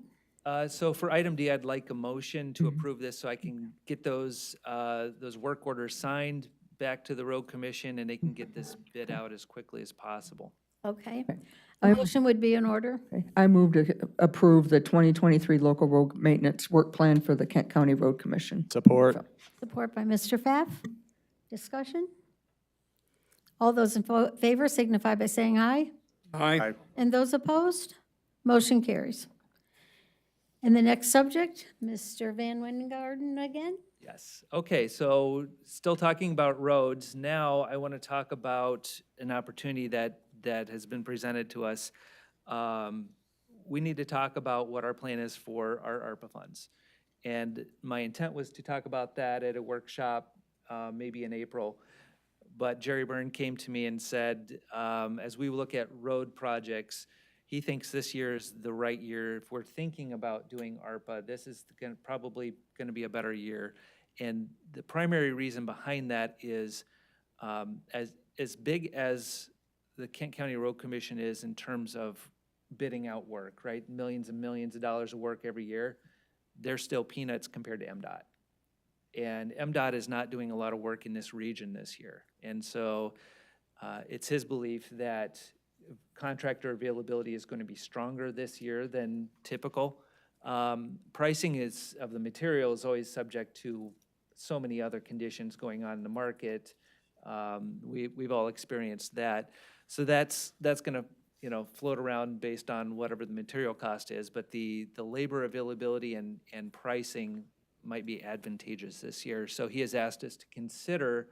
So for item D, I'd like a motion to approve this so I can get those work orders signed back to the road commission and they can get this bid out as quickly as possible. Okay. A motion would be in order. Okay. I move to approve the 2023 local road maintenance work plan for the Kent County Road Commission. Support. Support by Mr. Pfaff. Discussion? All those in favor signify by saying aye. Aye. And those opposed? Motion carries. And the next subject, Mr. Van Wingarden again? Yes. Okay, so still talking about roads. Now I want to talk about an opportunity that has been presented to us. We need to talk about what our plan is for our ARPA funds. And my intent was to talk about that at a workshop, maybe in April. But Jerry Byrne came to me and said, as we look at road projects, he thinks this year is the right year. If we're thinking about doing ARPA, this is probably going to be a better year. And the primary reason behind that is as big as the Kent County Road Commission is in terms of bidding out work, right? Millions and millions of dollars of work every year. They're still peanuts compared to MDOT. And MDOT is not doing a lot of work in this region this year. And so it's his belief that contractor availability is going to be stronger this year than typical. Pricing of the material is always subject to so many other conditions going on in the market. We've all experienced that. So that's going to float around based on whatever the material cost is, but the labor availability and pricing might be advantageous this year. So he has asked us to consider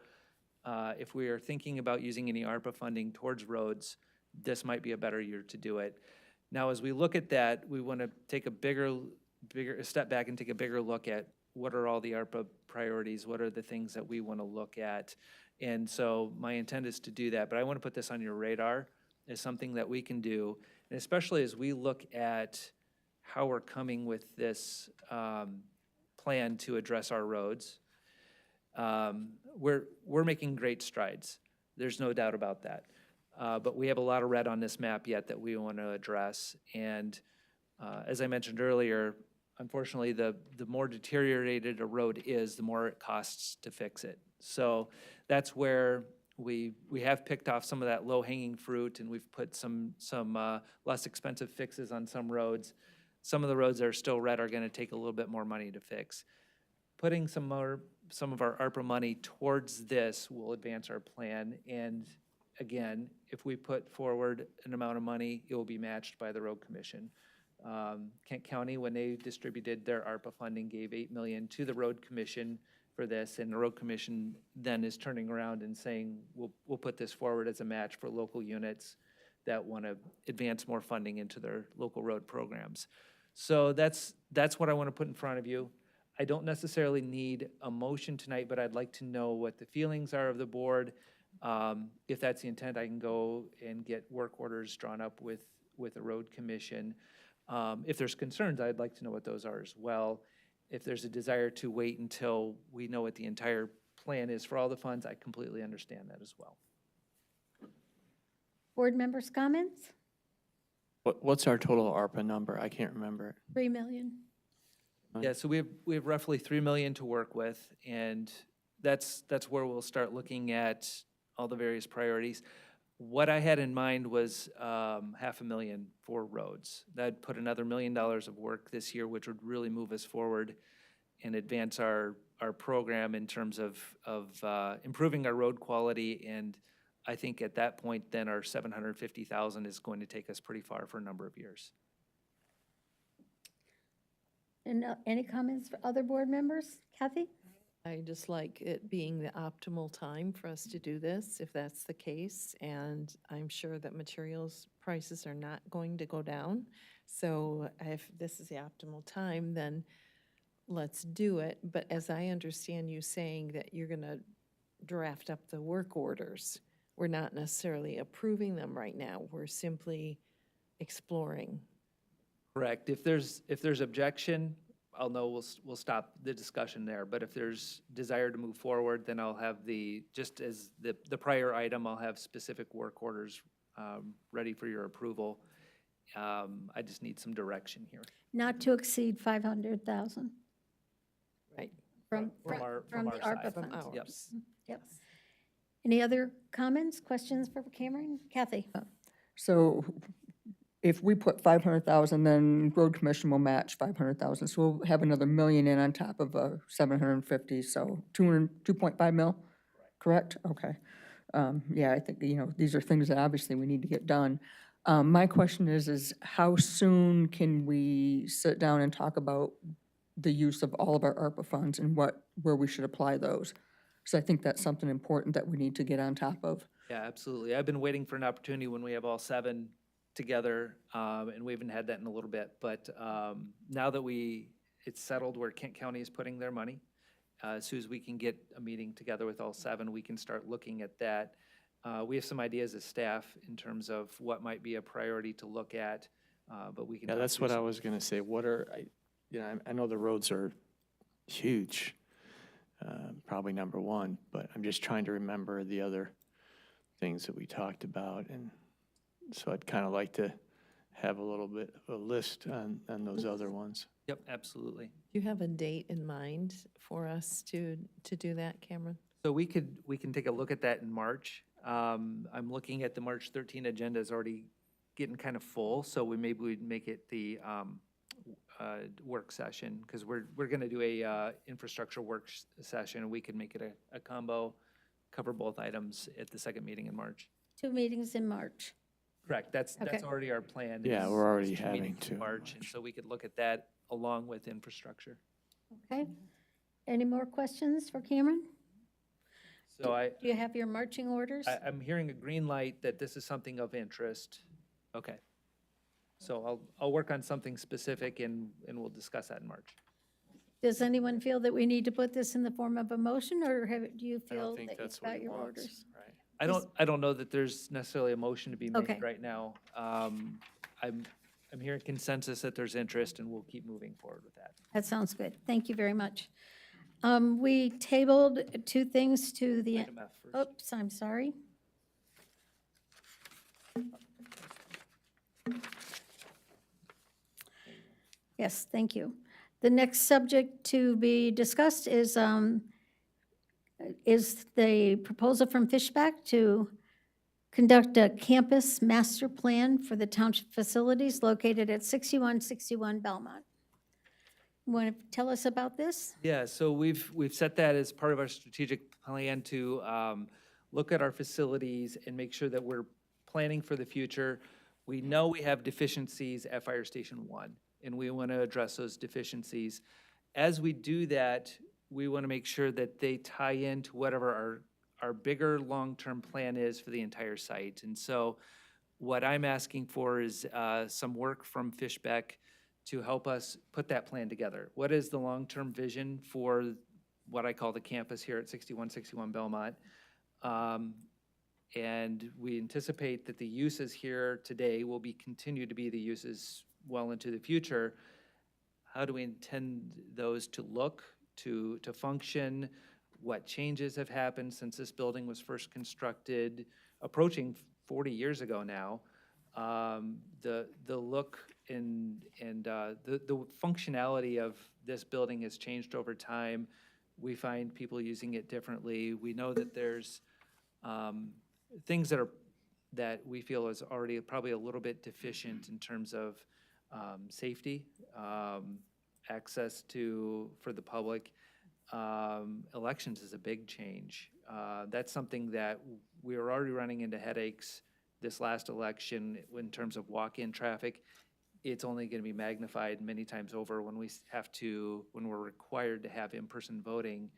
if we are thinking about using any ARPA funding towards roads, this might be a better year to do it. Now, as we look at that, we want to take a bigger step back and take a bigger look at what are all the ARPA priorities, what are the things that we want to look at. And so my intent is to do that, but I want to put this on your radar as something that we can do, and especially as we look at how we're coming with this plan to address our roads. We're making great strides. There's no doubt about that. But we have a lot of red on this map yet that we want to address. And as I mentioned earlier, unfortunately, the more deteriorated a road is, the more it costs to fix it. So that's where we have picked off some of that low-hanging fruit, and we've put some less expensive fixes on some roads. Some of the roads that are still red are going to take a little bit more money to fix. Putting some of our ARPA money towards this will advance our plan. And again, if we put forward an amount of money, it will be matched by the Road Commission. Kent County, when they distributed their ARPA funding, gave $8 million to the Road Commission for this, and the Road Commission then is turning around and saying, we'll put this forward as a match for local units that want to advance more funding into their local road programs. So that's what I want to put in front of you. I don't necessarily need a motion tonight, but I'd like to know what the feelings are of the board. If that's the intent, I can go and get work orders drawn up with the Road Commission. If there's concerns, I'd like to know what those are as well. If there's a desire to wait until we know what the entire plan is for all the funds, I completely understand that as well. Board members' comments? What's our total ARPA number? I can't remember it. 3 million. Yeah, so we have roughly 3 million to work with, and that's where we'll start looking at all the various priorities. What I had in mind was $500,000 for roads. That'd put another $1 million of work this year, which would really move us forward and advance our program in terms of improving our road quality. And I think at that point, then our $750,000 is going to take us pretty far for a number of years. And any comments for other board members? Kathy? I just like it being the optimal time for us to do this, if that's the case. And I'm sure that materials prices are not going to go down. So if this is the optimal time, then let's do it. But as I understand you saying that you're going to draft up the work orders, we're not necessarily approving them right now. We're simply exploring. Correct. If there's objection, I'll know we'll stop the discussion there. But if there's desire to move forward, then I'll have just as the prior item, I'll have specific work orders ready for your approval. I just need some direction here. Not to exceed 500,000 Right. from From our the side. ARPA From funds. Yep. ours. Yep. Any other comments, questions for Cameron? Kathy? So if we put 500,000, then road commission will match 500,000. So we'll have another million in on top of 750, so 2.5 mil, correct? Okay. Yeah, I think, these are things that obviously we need to get done. My question is how soon can we sit down and talk about the use of all of our ARPA funds and where we should apply those? So I think that's something important that we need to get on top of. Yeah, absolutely. I've been waiting for an opportunity when we have all 7 together, and we haven't had that in a little bit. But now that it's settled where Kent County is putting their money, as soon as we can get a meeting together with all 7, we can start looking at that. We have some ideas as staff in terms of what might be a priority to look at, but we can. Yeah, that's what I was gonna say. I know the roads are huge, probably number one, but I'm just trying to remember the other things that we talked about. And so I'd kind of like to have a little bit of a list on those other ones. Yep, absolutely. Do you have a date in mind for us to do that, Cameron? So we can take a look at that in March. I'm looking at the March 13 agenda is already getting kind of full, so maybe we'd make it the work session, because we're going to do a infrastructure work session, and we can make it a combo, cover both items at the second meeting in March. 2 meetings in March. Correct. That's Okay. already our plan. Yeah, is- we're already is 2 having meetings in to. March, and so we could look at that along with infrastructure. Okay. Any more questions for Cameron? So Do you have your marching orders? I'm hearing a green light that this is something of interest. Okay. So I'll work on something specific, and we'll discuss that in March. Does anyone feel that we need to put this in the form of a motion, or do you I feel don't think that that's you've what got he your wants, orders? right? I don't know that there's necessarily a motion to be Okay. made right now. I'm hearing consensus that there's interest, and we'll keep moving forward with that. That sounds good. Thank you very much. We tabled 2 things to the, Item F first. oops, I'm sorry. Yes, thank you. The next subject to be discussed is the proposal from Fishback to conduct a campus master plan for the township facilities located at 6161 Belmont. Want to tell us about this? Yeah, so we've set that as part of our strategic plan to look at our facilities and make sure that we're planning for the future. We know we have deficiencies at Fire Station 1, and we want to address those deficiencies. As we do that, we want to make sure that they tie into whatever our bigger long-term plan is for the entire site. And so what I'm asking for is some work from Fishbeck to help us put that plan together. What is the long-term vision for what I call the campus here at 6161 Belmont? And we anticipate that the uses here today will continue to be the uses well into the future. How do we intend those to look, to function? What changes have happened since this building was first constructed, approaching 40 years ago now? The look and the functionality of this building has changed over time. We find people using it differently. We know that there's things that we feel is already probably a little bit deficient in terms of safety, access for the public. Elections is a big change. That's something that we were already running into headaches this last election in terms of walk-in traffic. It's only going to be magnified many times over when when we're required to have in-person voting.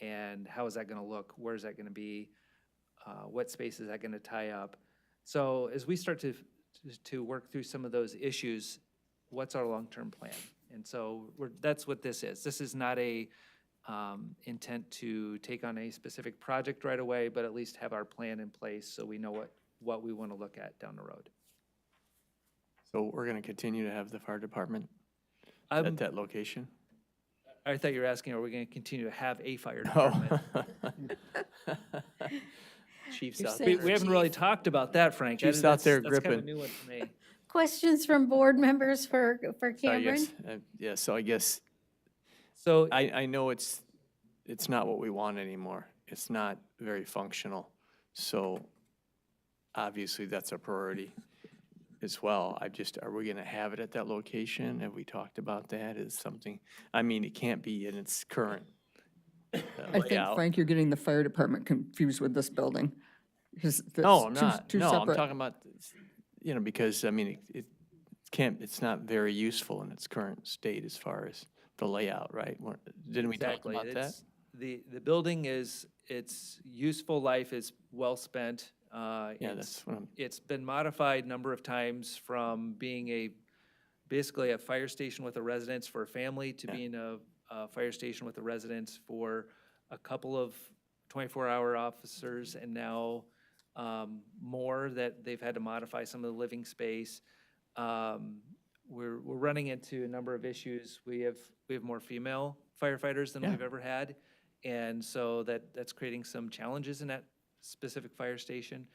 And how is that going to look? Where is that going to be? What space is that going to tie up? So as we start to work through some of those issues, what's our long-term plan? And so that's what this is. This is not a intent to take on a specific project right away, but at least have our plan in place so we know what we want to look at down the road. So we're going to continue to have the fire department at that location? I thought you were asking, are we going to continue to have a fire Oh. department? Chief's You're out saying- there. We haven't really talked about that, Frank. Chief's out there That's kind of a gripping. new one for me. Questions from board members for So I Cameron? guess, yeah, so I guess, So I know it's not what we want anymore. It's not very functional. So obviously that's a priority as well. Are we gonna have it at that location? Have we talked about that as something? I mean, it can't be in its current I think, layout. Frank, you're getting the fire department confused with this building. 'Cause that's No, I'm two- not. two No, I'm separate- talking about, because, I mean, it's not very useful in its current state as far as the layout, right? Didn't we talk exactly, about that? it's- The building its useful life is well spent. Yeah, It's- that's what I'm, It's been modified a number of times from being basically a fire station with a residence for a family to Yeah. being a fire station with a residence for a couple of 24-hour officers, and now more that they've had to modify some of the living space. We're running into a number of issues. We have more female firefighters than Yeah. we've ever had, and so that's creating some challenges in that specific fire station.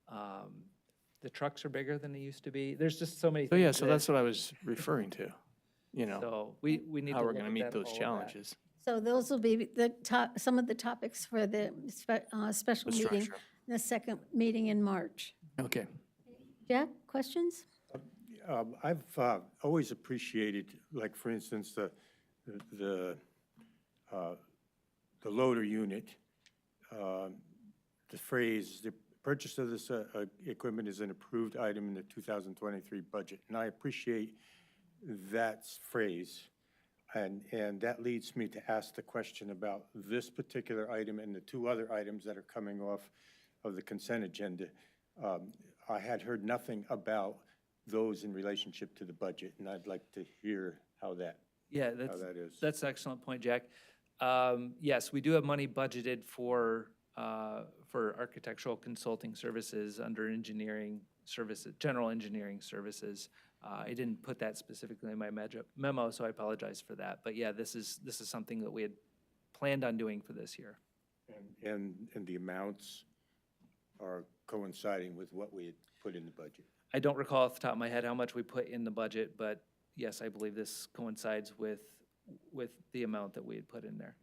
The trucks are bigger than they used to be. There's just so many so things. yeah, so that's what I was referring to, So we need to how we're look gonna at meet that, those all of that. challenges. So those will be some of the topics for the special The meeting, structure. the second meeting in March. Okay. Jack, questions? I've always appreciated, like, for instance, the loader unit, the phrase, the purchase of this equipment is an approved item in the 2023 budget. And I appreciate that phrase. And that leads me to ask the question about this particular item and the two other items that are coming off of the consent agenda. I had heard nothing about those in relationship to the budget, and I'd like to hear how that is. That's an excellent point, Jack. Yes, we do have money budgeted for architectural consulting services under engineering services, general engineering services. I didn't put that specifically in my memo, so I apologize for that. But yeah, this is something that we had planned on doing for this year. And the amounts are coinciding with what we had put in the budget. I don't recall off the top of my head how much we put in the budget, but yes, I believe this coincides with the amount that we had put in there.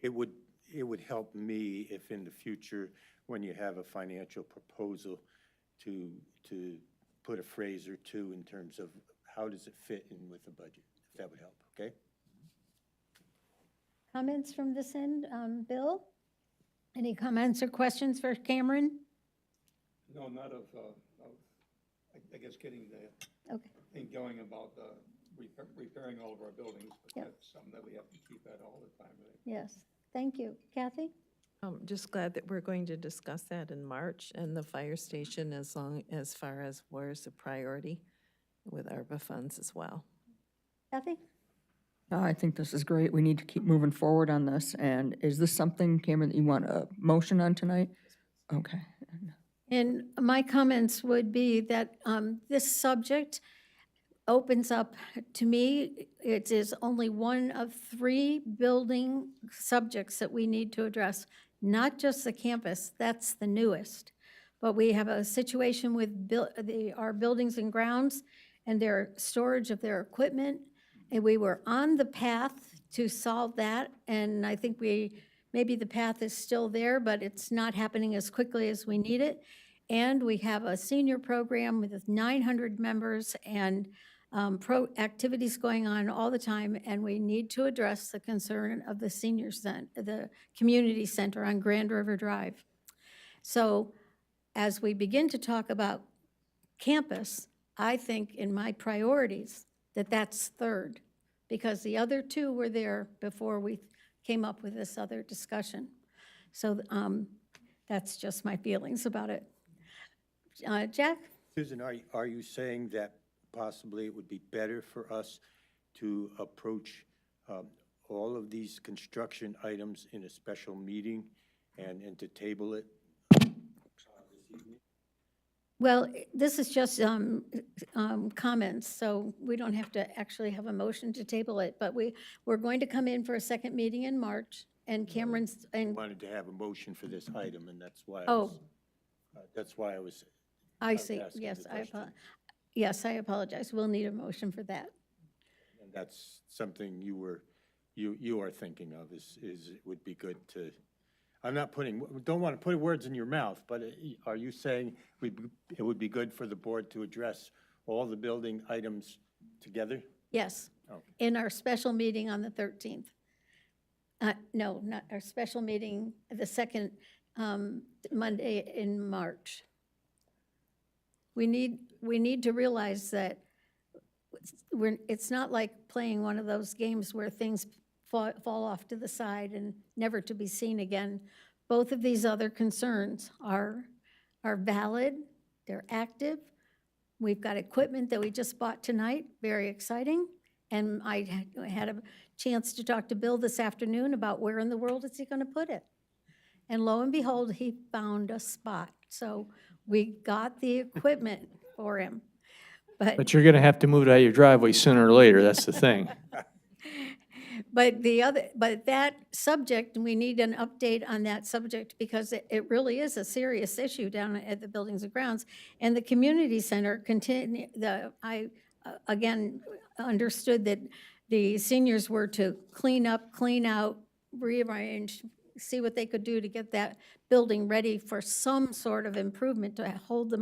It would help me if in the future, when you have a financial proposal, to put a phrase or two in terms of how does it fit in with the budget, if that would help, okay? Comments from this end? Bill? Any comments or questions for Cameron? No, not of, I guess getting the Okay. thing going about repairing all of our buildings, but Yep. that's something that we have to keep at all the time, I think. Yes, thank you. Kathy? I'm just glad that we're going to discuss that in March, and the fire station as far as where's the priority with ARPA funds as well. Kathy? No, I think this is great. We need to keep moving forward on this. And is this something, Cameron, that you want a motion on tonight? Okay. And my comments would be that this subject opens up, to me, it is only one of 3 building subjects that we need to address, not just the campus, that's the newest. but we have a situation with our buildings and grounds and their storage of their equipment. And we were on the path to solve that, and I think maybe the path is still there, but it's not happening as quickly as we need it. And we have a senior program with 900 members and activities going on all the time, and we need to address the concern of the the community center on Grand River Drive. So as we begin to talk about campus, I think in my priorities that's third, because the other two were there before we came up with this other discussion. So that's just my feelings about it. Jack? Susan, are you saying that possibly it would be better for us to approach all of these construction items in a special meeting and to table it? Well, this is just comments, so we don't have to actually have a motion to table it, but we're going to come in for a second meeting in March, and Cameron's, I and, wanted to have a motion for this item, and that's why Oh. that's why I was I was see, asking yes, the I question. yes, I apologize. We'll need a motion for that. And that's something you are thinking of, is it would be good to, I'm not don't want to put words in your mouth, but are you saying it would be good for the board to address all the building items together? Yes, Okay. in our special meeting on the 13th. No, not our special meeting, the second Monday in March. We need to realize that it's not like playing one of those games where things fall off to the side and never to be seen again. Both of these other concerns are valid, they're active. We've got equipment that we just bought tonight, very exciting. And I had a chance to talk to Bill this afternoon about where in the world is he going to put it. And lo and behold, he found a spot. So we got the equipment for him. But you're going to have to move it out of your driveway sooner or later, that's the thing. But that subject, we need an update on that subject because it really is a serious issue down at the Buildings and Grounds. And the community center I again understood that the seniors were to clean up, clean out, rearrange, see what they could do to get that building ready for some sort of improvement to hold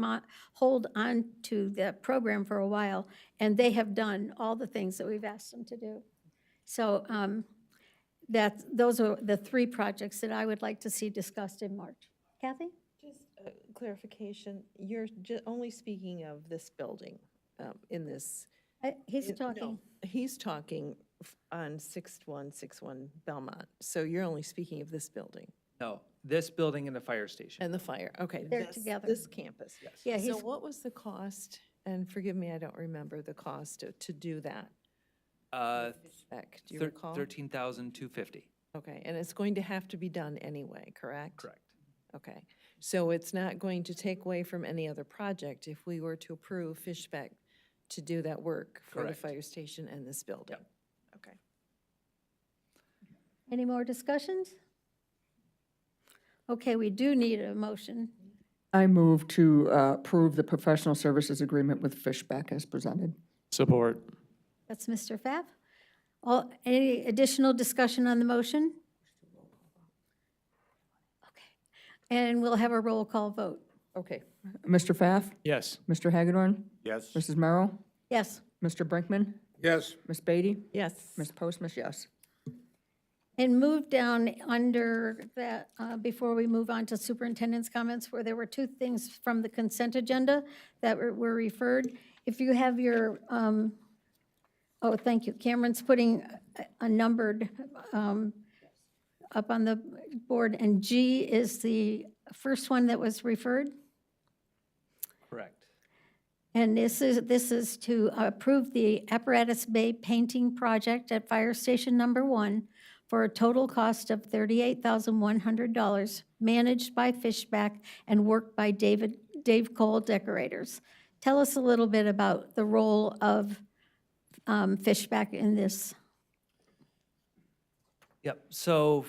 on to the program for a while. And they have done all the things that we've asked them to do. So those are the three projects that I would like to see discussed in March. Kathy? Just a clarification, you're only speaking of this building in this. He's No, talking. he's talking on 6161 Belmont, so you're only speaking of this building No, this building and the fire station. and the fire, okay. They're this- together. This campus. Yes. Yeah, So he's, what was the cost, and forgive me, I don't remember the cost to do that? Spec, do you recall? 13,250. Okay, and it's going to have to be done anyway, correct? Correct. Okay, so it's not going to take away from any other project if we were to approve Fishbeck to do that work for the Correct. fire station and this building? Yep. Okay. any more discussions? Okay, we do need a motion. I move to approve the professional services agreement with Fishback as presented. Support. That's Mr. Pfaff. Any additional discussion on the motion? Okay, and we'll have a roll call vote. Okay, Mr. Pfaff? Yes. Mr. Hagedorn? Yes? Mrs. Merrill? Yes. Mr. Brinkman? Yes. Ms. Beatty? yes. Ms. Postma, yes. And move down under that, before we move on to superintendent's comments, where there were two things from the consent agenda that were referred. If you have your, oh, thank you. Cameron's putting a numbered up on the board, and G is the first one that was referred. Correct. And this is to approve the apparatus bay painting project at Fire Station Number 1 for a total cost of $38,100, managed by Fishback and worked by Dave Cole Decorators. Tell us a little bit about the role of Fishback in this. Yep, so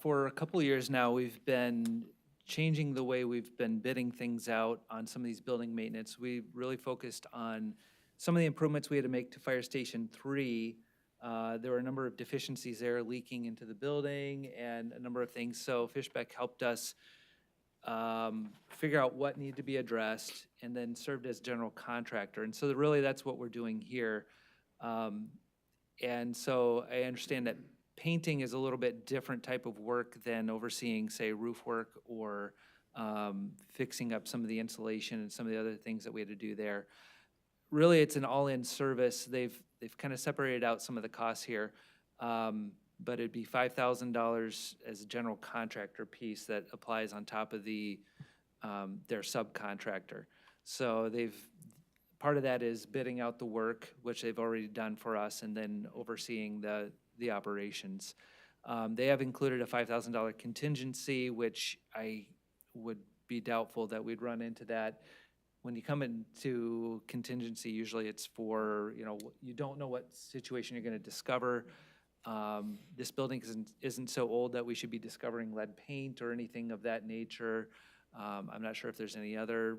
for a couple of years now, we've been changing the way we've been bidding things out on some of these building maintenance. We really focused on some of the improvements we had to make to Fire Station 3. There were a number of deficiencies there leaking into the building and a number of things. So Fishbeck helped us figure out what needed to be addressed and then served as general contractor. And so really that's what we're doing here. And so I understand that painting is a little bit different type of work than overseeing, say, roof work or fixing up some of the insulation and some of the other things that we had to do there. Really, it's an all-in service. They've kind of separated out some of the costs here, but it'd be $5,000 as a general contractor piece that applies on top of their subcontractor. So part of that is bidding out the work, which they've already done for us, and then overseeing the operations. They have included a $5,000 contingency, which I would be doubtful that we'd run into that. When you come into contingency, usually it's for, you don't know what situation you're going to discover. This building isn't so old that we should be discovering lead paint or anything of that nature. I'm not sure if there's any other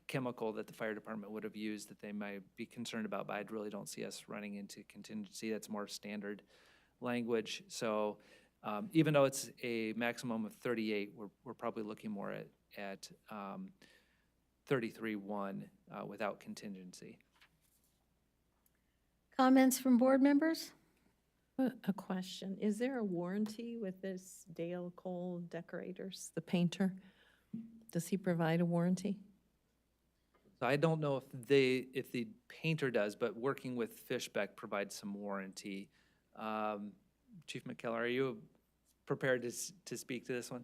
chemical that the fire department would have used that they might be concerned about, but I really don't see us running into contingency. That's more standard language. So even though it's a maximum of 38, we're probably looking more at 33-1 without contingency. Comments from board members? A question. Is there a warranty with this Dale Cole Decorators, the painter? Does he provide a warranty? So I don't know if the painter does, but working with Fishbeck provides some warranty. Chief McKellar, are you prepared to speak to this one?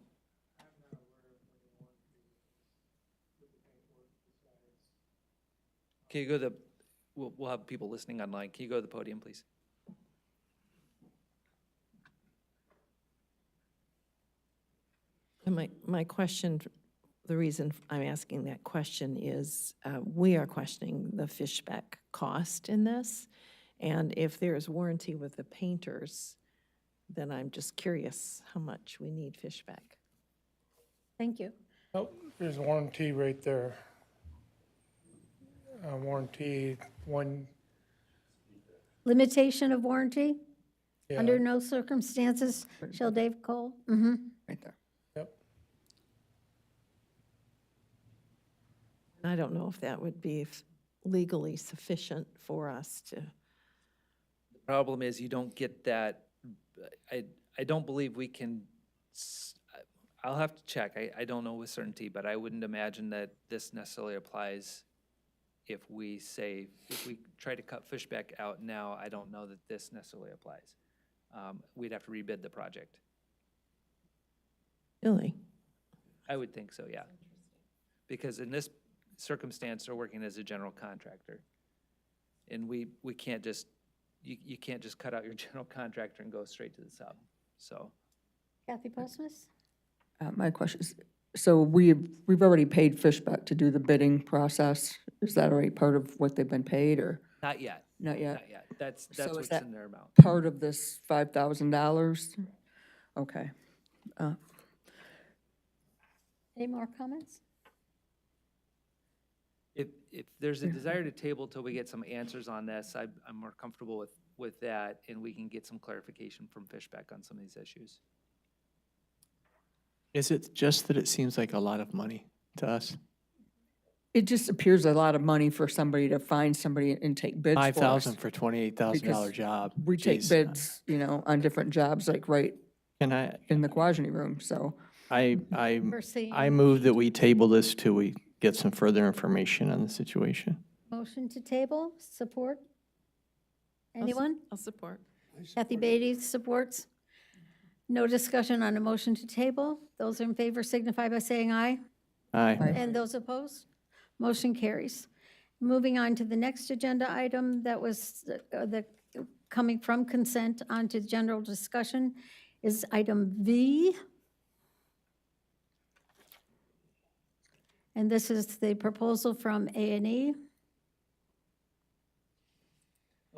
Can you go to the, we'll have people listening online. Can you go to the podium, please? And my question, the reason I'm asking that question is we are questioning the Fishbeck cost in this. And if there's warranty with the painters, then I'm just curious how much we need Fishbeck. Thank you. Oh, there's a warranty right there. Warranty one, Limitation of warranty? yeah, Under no circumstances shall Dave Cole? Right there. yep. I don't know if that would be legally sufficient for us to. The problem is you don't get that. I don't believe we can, I'll have to check. I don't know with certainty, but I wouldn't imagine that this necessarily applies if we try to cut Fishbeck out now. I don't know that this necessarily applies. We'd have to rebid the project. Really? I would think so, yeah. Because in this circumstance, they're working as a general contractor. And we can't just, you can't just cut out your general contractor and go straight to the sub, so. Kathy Postmus? My question is, so we've already paid Fishbeck to do the bidding process. Is that already part of what they've been paid, or Not yet. not yet? Not yet. That's So is what's that in their amount. part of this $5,000? Okay. Any more comments? If there's a desire to table till we get some answers on this, I'm more comfortable with that, and we can get some clarification from Fishbeck on some of these issues. Is it just that it seems like a lot of money to us? It just appears a lot of money for somebody to find somebody and take bids for us. $5,000 for $28,000 Because job. We take Jeez. bids, on different jobs, like right Can I, in the Quagini room, so. I move that we table this till we get some further information on the situation. Motion to table, support? Anyone? I'll support. Kathy Beatty supports. No discussion on a motion to table. Those in favor signify by saying aye. Aye. And those opposed? Motion carries. Moving on to the next agenda item that was coming from consent onto general discussion is item V. And this is the proposal from A&E.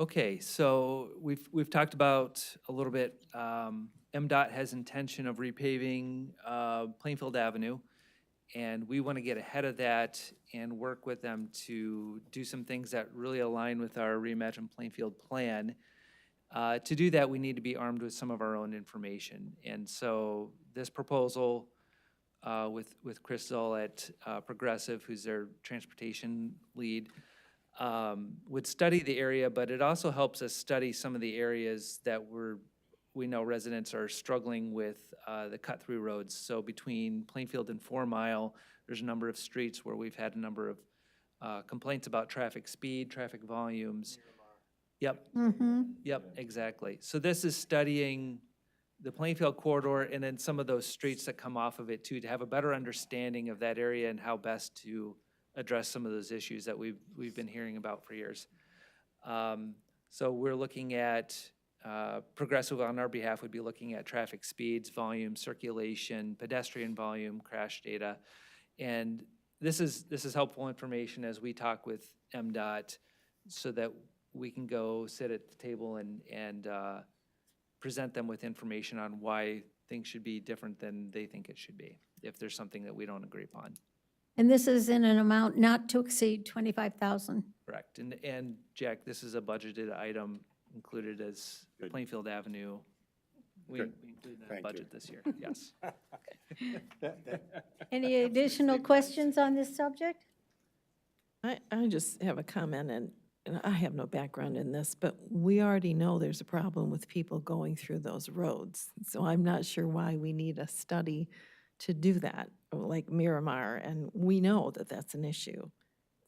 Okay, so we've talked about a little bit, MDOT has intention of repaving Plainfield Avenue, and we want to get ahead of that and work with them to do some things that really align with our Reimagine Plainfield plan. To do that, we need to be armed with some of our own information. And so this proposal with Chris Zoll at Progressive, who's their transportation lead, would study the area, but it also helps us study some of the areas that we know residents are struggling with the cut-through roads. So between Plainfield and 4 Mile, there's a number of streets where we've had a number of complaints about traffic speed, traffic volumes. Yep. Yep, exactly. So this is studying the Plainfield corridor and then some of those streets that come off of it too, to have a better understanding of that area and how best to address some of those issues that we've been hearing about for years. So we're looking at, Progressive on our behalf would be looking at traffic speeds, volume, circulation, pedestrian volume, crash data. And this is helpful information as we talk with MDOT so that we can go sit at the table and present them with information on why things should be different than they think it should be, if there's something that we don't agree upon. And this is in an amount not to exceed 25,000. Correct. And Jack, this is a budgeted item included as Plainfield Avenue. We included that in the budget this year, yes. Any additional questions on this subject? I just have a comment, and I have no background in this, but we already know there's a problem with people going through those roads. So I'm not sure why we need a study to do that, like Miramar, and we know that that's an issue.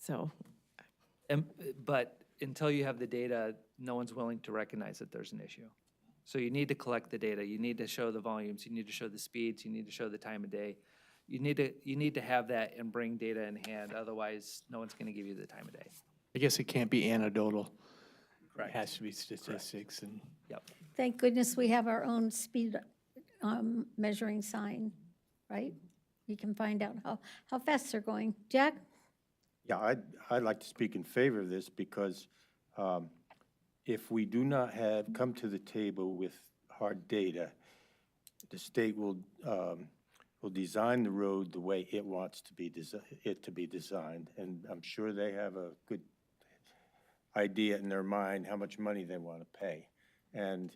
So, But until you have the data, no one's willing to recognize that there's an issue. So you need to collect the data, you need to show the volumes, you need to show the speeds, you need to show the time of day. You need to have that and bring data in hand, otherwise no one's gonna give you the time of day. I guess it can't be anecdotal. Correct. It has to be statistics and. Yep. Thank goodness we have our own speed measuring sign, right? You can find out how fast they're going. Jack? Yeah, I'd like to speak in favor of this because if we do not come to the table with hard data, the state will design the road the way it wants to be designed, and I'm sure they have a good idea in their mind how much money they want to pay. And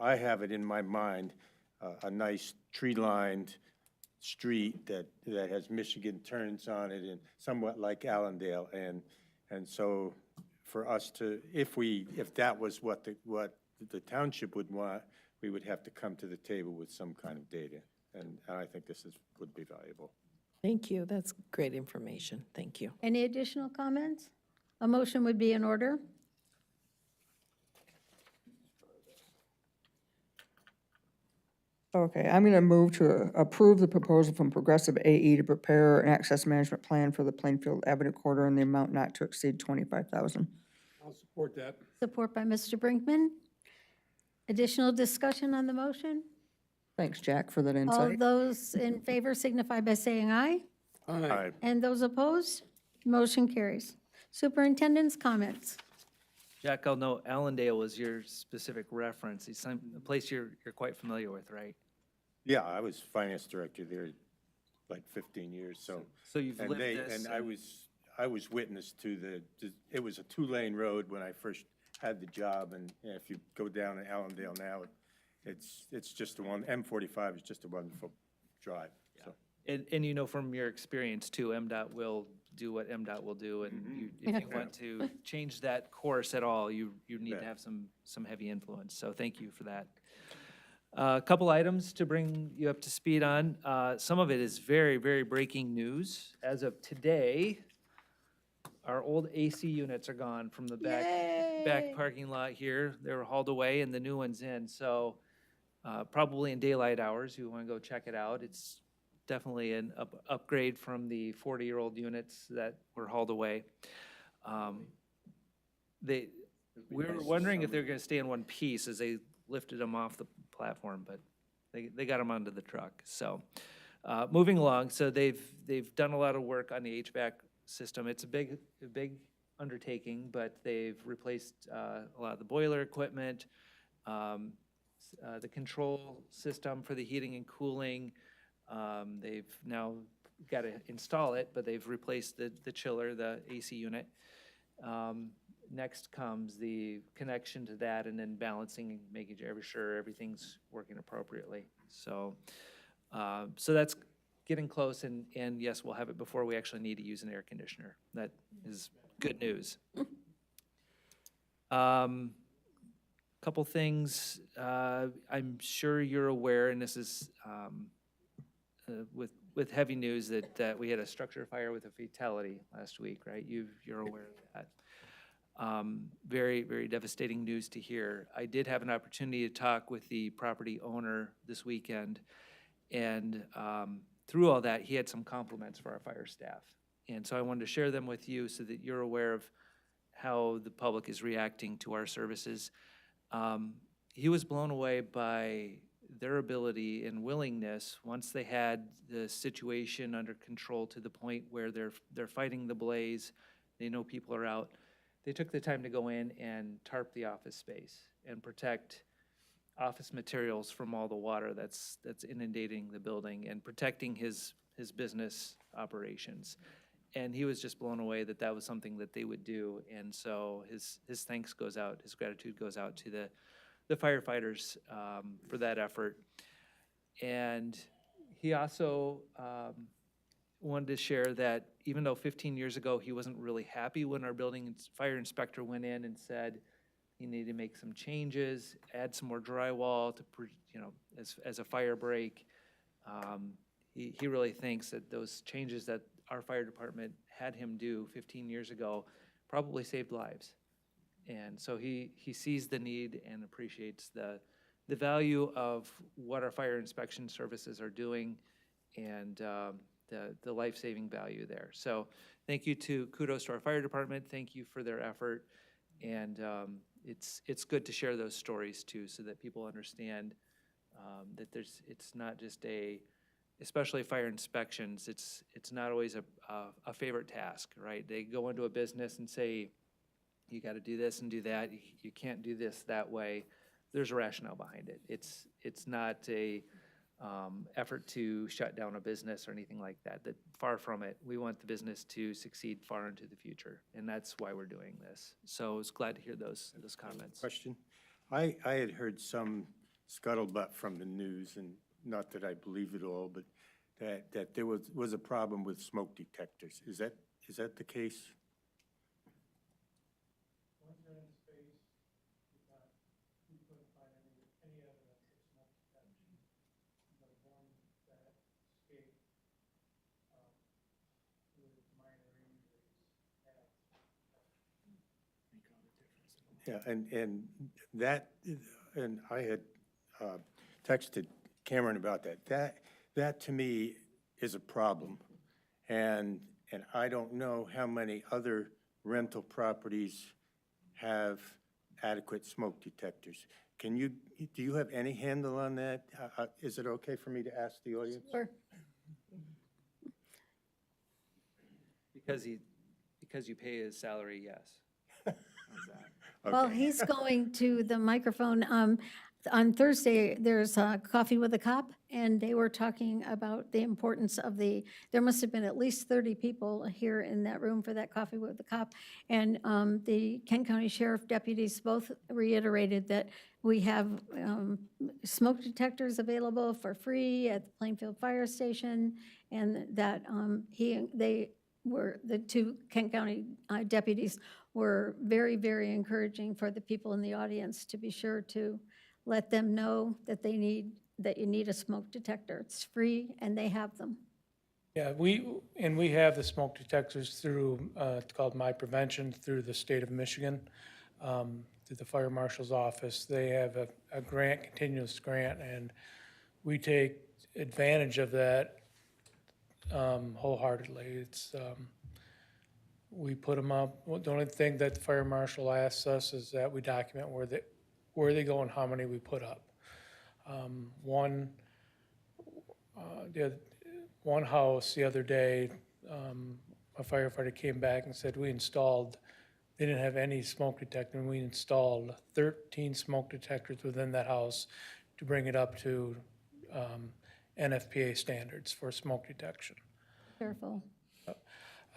I have it in my mind a nice tree-lined street that has Michigan turns on it, and somewhat like Allendale, and so for us to, if that was what the township would want, we would have to come to the table with some kind of data, and I think this would be valuable. thank you, that's great information, thank you. Any additional comments? A motion would be in order. Okay, I'm going to move to approve the proposal from Progressive AE to prepare an access management plan for the Plainfield Avenue corridor in the amount not to exceed 25,000. I'll support that. Support by Mr. Brinkman. Additional discussion on the motion? Thanks, Jack, for that All insight. those in favor signify by saying aye. Aye. And those opposed? Motion carries. Superintendent's comments. Jack, I'll know Allendale was your specific reference. It's a place you're quite familiar with, right? Yeah, I was finance director there like 15 years, so. So you've And lived they, this. and I was witness to it was a 2-lane road when I first had the job, and if you go down to Allendale now, it's just a M45 is just a wonderful drive, so. And from your experience too, MDOT will do what MDOT will do, and if you want to change that course at all, you need to have some heavy influence, so thank you for that. A couple items to bring you up to speed on. Some of it is very, very breaking news. As of today, our old AC units are gone from the back parking lot here. They were hauled away and the new one's in, so probably in daylight hours, you want to go check it out. It's definitely an upgrade from the 40-year-old units that were hauled away. We were wondering if they were going to stay in one piece as they lifted them off the platform, but they got them onto the truck. So moving along, so they've done a lot of work on the HVAC system. It's a big undertaking, but they've replaced a lot of the boiler equipment, the control system for the heating and cooling. They've now got to install it, but they've replaced the chiller, the AC unit. Next comes the connection to that, and then balancing and making sure everything's working appropriately. So, so that's getting close, and yes, we'll have it before we actually need to use an air conditioner. That is good news. Couple things, I'm sure you're aware, and this is with heavy news that we had a structure fire with a fatality last week, right? You're aware of that. Very, very devastating news to hear. I did have an opportunity to talk with the property owner this weekend, and through all that, he had some compliments for our fire staff. And so I wanted to share them with you so that you're aware of how the public is reacting to our services. He was blown away by their ability and willingness, once they had the situation under control to the point where they're fighting the blaze, they know people are out, they took the time to go in and tarp the office space and protect office materials from all the water that's inundating the building and protecting his business operations. And he was just blown away that that was something that they would do. And so his thanks goes out, his gratitude goes out to the firefighters for that effort. And he also wanted to share that even though 15 years ago he wasn't really happy when our building fire inspector went in and said he needed to make some changes, add some more drywall to, as a fire break, he really thinks that those changes that our fire department had him do 15 years ago probably saved lives. And so he sees the need and appreciates the value of what our fire inspection services are doing and the life-saving value there. So kudos to our fire department. Thank you for their effort. And it's good to share those stories too, so that people understand that it's not just especially fire inspections, it's not always a favorite task, right? They go into a business and say, you got to do this and do that. You can't do this that way. There's a rationale behind it. It's not a effort to shut down a business or anything like that. That far from it. We want the business to succeed far into the future, and that's why we're doing this. So I was glad to hear those comments. Question. I had heard some scuttlebutt from the news, and not that I believe it all, but that there was a problem with smoke detectors. Is that the case? Yeah, and I had texted Cameron about that. That to me is a problem, and I don't know how many other rental properties have adequate smoke detectors. Do you have any handle on that? Is it okay for me to ask the audience? Sure. Because you pay his salary, yes. How's that? Well, he's going to the microphone. On Thursday, there's Coffee with a Cop, and they were talking about the importance of there must have been at least 30 people here in that room for that Coffee with a Cop. And the Kent County Sheriff deputies both reiterated that we have smoke detectors available for free at the Plainfield Fire Station, and that the two Kent County deputies were very, very encouraging for the people in the audience to be sure to let them know that you need a smoke detector. It's free, and they have them. Yeah, we have the smoke detectors through, it's called My Prevention, through the state of Michigan, through the fire marshal's office. They have a grant, continuous grant, and we take advantage of that wholeheartedly. It's, we put them up. The only thing that the fire marshal asks us is that we document where they go and how many we put up. One house the other day, a firefighter came back and said, we installed they didn't have any smoke detector, and we installed 13 smoke detectors within that house to bring it up to NFPA standards for smoke detection. Careful.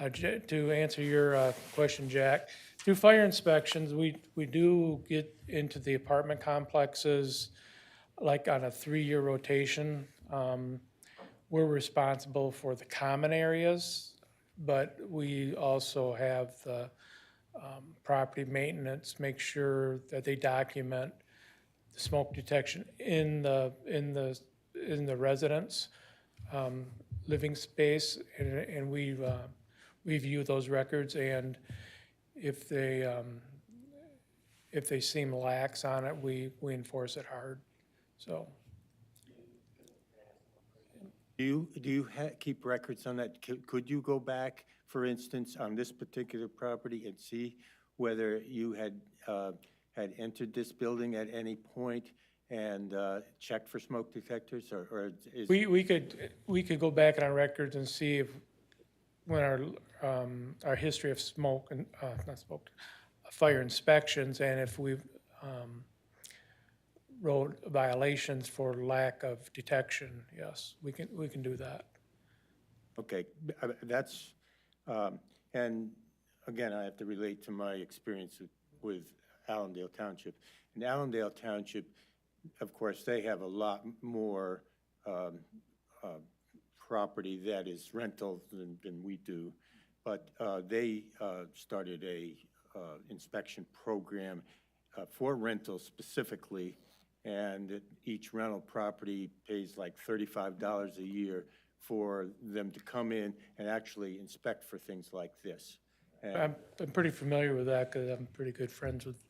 To answer your question, Jack, through fire inspections, we do get into the apartment complexes like on a 3-year rotation. We're responsible for the common areas, but we also have the property maintenance, make sure that they document the smoke detection in the residence living space, and we review those records, and if they seem lax on it, we enforce it hard. So Do you keep records on that? Could you go back, for instance, on this particular property and see whether you had entered this building at any point and checked for smoke detectors, or is? we could go back on our records and see if when our history of smoke and not smoke, fire inspections, and if we've wrote violations for lack of detection. Yes, we can do that. Okay, that's, and again, I have to relate to my experience with Allendale Township. In Allendale Township, of course, they have a lot more property that is rental than we do, but they started a inspection program for rental specifically, and each rental property pays like $35 a year for them to come in and actually inspect for things like this. And I'm pretty familiar with that because I'm pretty good friends with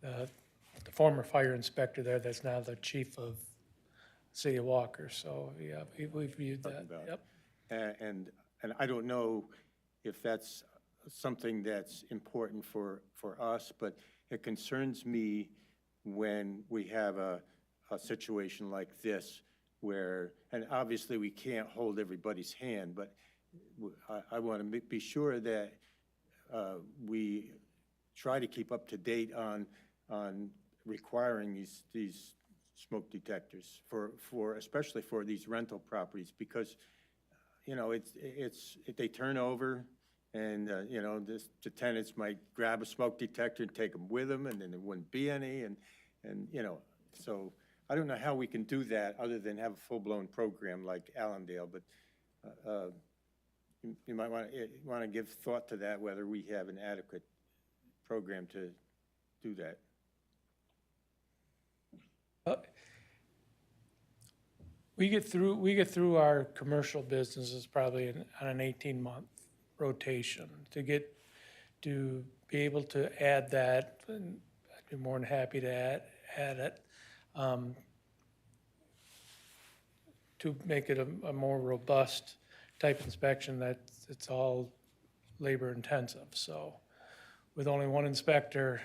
the former fire inspector there that's now the chief of City of Walker. So, yeah, we've viewed that. Yep. And I don't know if that's something that's important for us, but it concerns me when we have a situation like this where, and obviously we can't hold everybody's hand, but I want to be sure that we try to keep up to date on requiring these smoke detectors for especially for these rental properties, because you know they turn over, and you know the tenants might grab a smoke detector and take them with them, and then there wouldn't be any, and you know, so I don't know how we can do that other than have a full-blown program like Allendale, but you might want to give thought to that, whether we have an adequate program to do that. We get through our commercial businesses probably on an 18-month rotation to be able to add that, and I'd be more than happy to add it to make it a more robust type inspection that it's all labor intensive. So with only one inspector,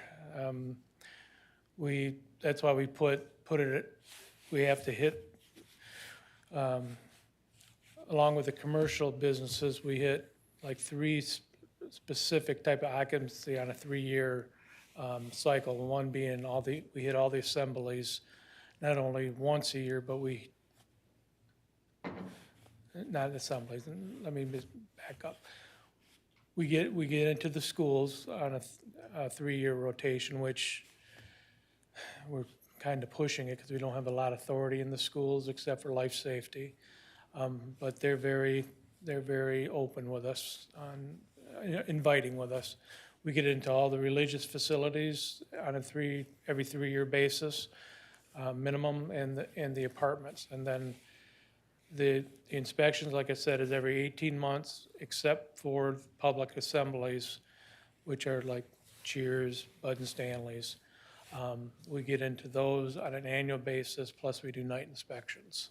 that's why we put it, we have to hit, along with the commercial businesses, we hit like 3 specific type of occupancy on a 3-year cycle. One being we hit all the assemblies, not only once a year, but not assemblies, let me back up. We get into the schools on a 3-year rotation, which we're kind of pushing it because we don't have a lot of authority in the schools except for life safety. But they're very open with us, inviting with us. We get into all the religious facilities on every 3-year basis, minimum, and the apartments. And then the inspections, like I said, is every 18 months, except for public assemblies, which are like Cheers, Bud and Stanley's. We get into those on an annual basis, plus we do night inspections.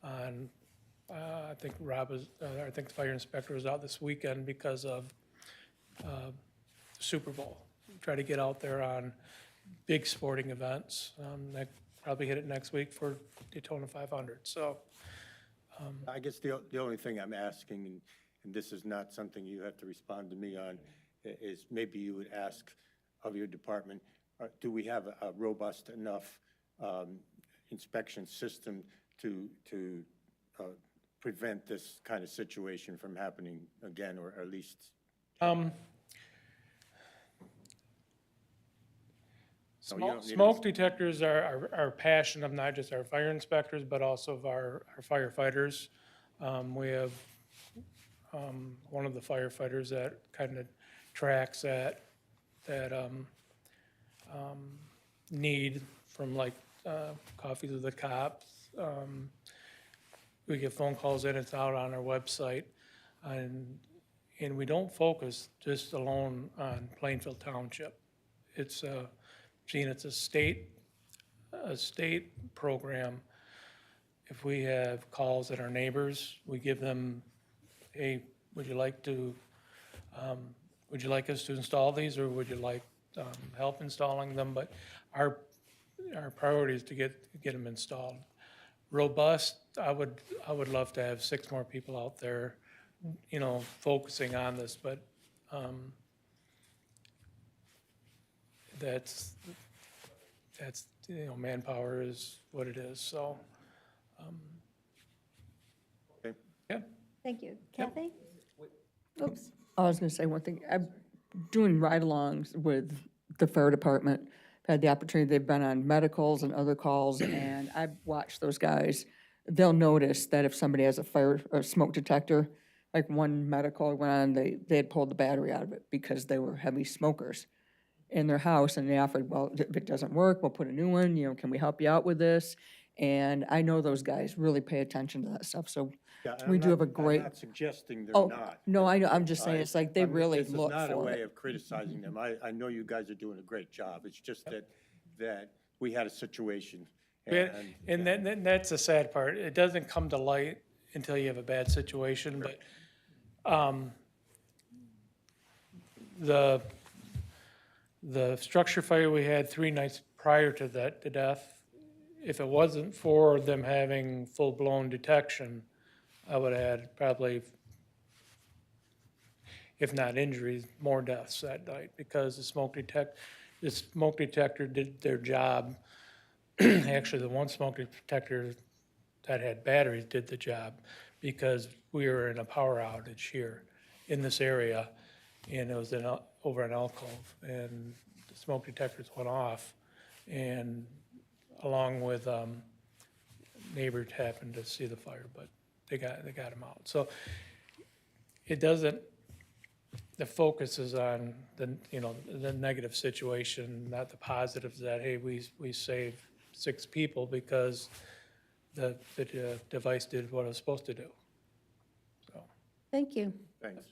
I think the fire inspector was out this weekend because of Super Bowl. Try to get out there on big sporting events. Probably hit it next week for Daytona 500. So. I guess the only thing I'm asking, and this is not something you have to respond to me on, is maybe you would ask of your department, do we have a robust enough inspection system to prevent this kind of situation from happening again, or at least? Smoke detectors are a passion of not just our fire inspectors, but also of our firefighters. We have one of the firefighters that kind of tracks that need from like Coffee to the Cops. We get phone calls in, it's out on our website. And we don't focus just alone on Plainfield Township. It's it's a state program. If we have calls at our neighbors, we give them, hey, would you like us to install these, or would you like help installing them? But our priority is to get them installed. Robust, I would love to have 6 more people out there, focusing on this, but that's manpower is what it is, so. Yeah. Thank you. Kathy? Oops. I was gonna say one thing. I'm doing ride-alongs with the fire department. I've had the opportunity, they've been on medicals and other calls, and I've watched those guys. They'll notice that if somebody has a smoke detector, like one medical went on, they had pulled the battery out of it because they were heavy smokers in their house, and they offered, well, if it doesn't work, we'll put a new one, can we help you out with this? And I know those guys really pay attention to that stuff, so we do have a great. I'm not suggesting they're Oh, not. no, I know, I'm just saying, it's like they really look This is not a for way it. of criticizing them. I know you guys are doing a great job. It's just that we had a situation. And then that's the sad part. It doesn't come to light until you have a bad situation, but the structure fire we had 3 nights prior to that, to death, if it wasn't for them having full-blown detection, I would have had probably, if not injuries, more deaths that night, because the smoke detector did their job. Actually, the one smoke detector that had batteries did the job, because we were in a power outage here in this area, and it was over an alcove, and the smoke detectors went off, and along with neighbors happened to see the fire, but they got them out. So it doesn't, the focus is on the negative situation, not the positives that, hey, we saved 6 people because the device did what it was supposed to do. So. Thank you. Thanks.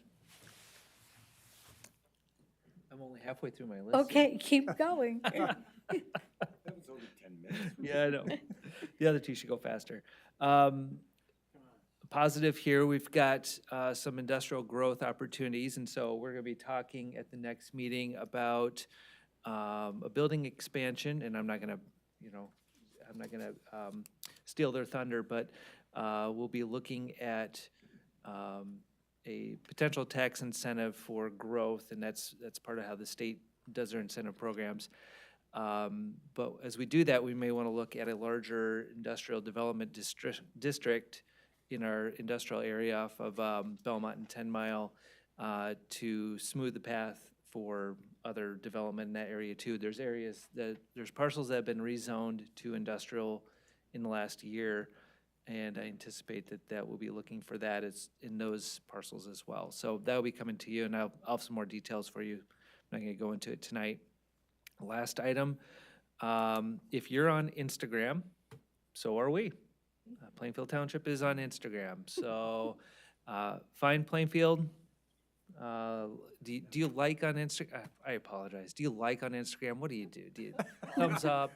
I'm only halfway through my list. Okay, keep going. That was only 10 minutes. Yeah, I know. The other 2 should go faster. Positive here, we've got some industrial growth opportunities, and so we're going to be talking at the next meeting about a building expansion, and I'm not going to steal their thunder, but we'll be looking at a potential tax incentive for growth, and that's part of how the state does their incentive programs. But as we do that, we may want to look at a larger industrial development district in our industrial area off of Belmont and 10 Mile to smooth the path for other development in that area too. There's parcels that have been rezoned to industrial in the last year, and I anticipate that we'll be looking for that in those parcels as well. So that will be coming to you, and I'll have some more details for you. I'm not going to go into it tonight. Last item, if you're on Instagram, so are we. Plainfield Township is on Instagram, so find Plainfield. Do you like on Instagram? I apologize. Do you like on Instagram? What do you do? Do you thumbs up?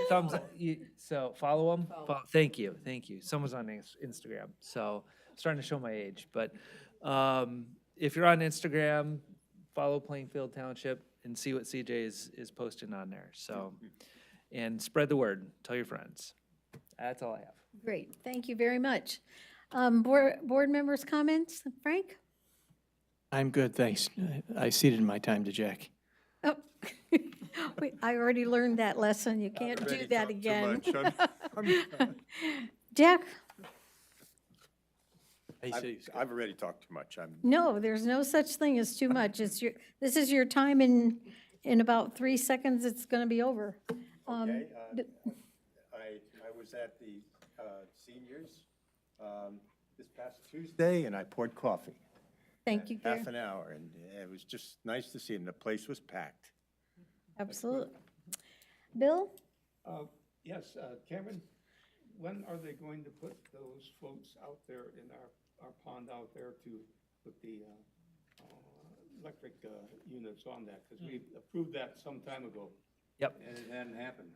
Thumbs up. So follow them? Thank you. Someone's on Instagram, so I'm starting to show my age. But if you're on Instagram, follow Plainfield Township and see what CJ is posting on there. So, and spread the word. Tell your friends. That's all I have. Great, thank you very much. Board members' comments? Frank? I'm good, thanks. I ceded my time to Jack. Oh, wait, I already learned that lesson. You can't do that again. Jack? I've already talked too much. No, there's no such thing as too much. This is your time in about 3 seconds, it's gonna be over. Okay, d- I was at the seniors this past Tuesday, and I poured coffee. Thank you, Gary. Half an hour, and it was just nice to see them. The place was packed. Absolutely. Bill? Yes, Cameron, when are they going to put those floats out there in our pond out there to put the electric units on that? Because we approved that some time ago. Yep. And it hadn't happened.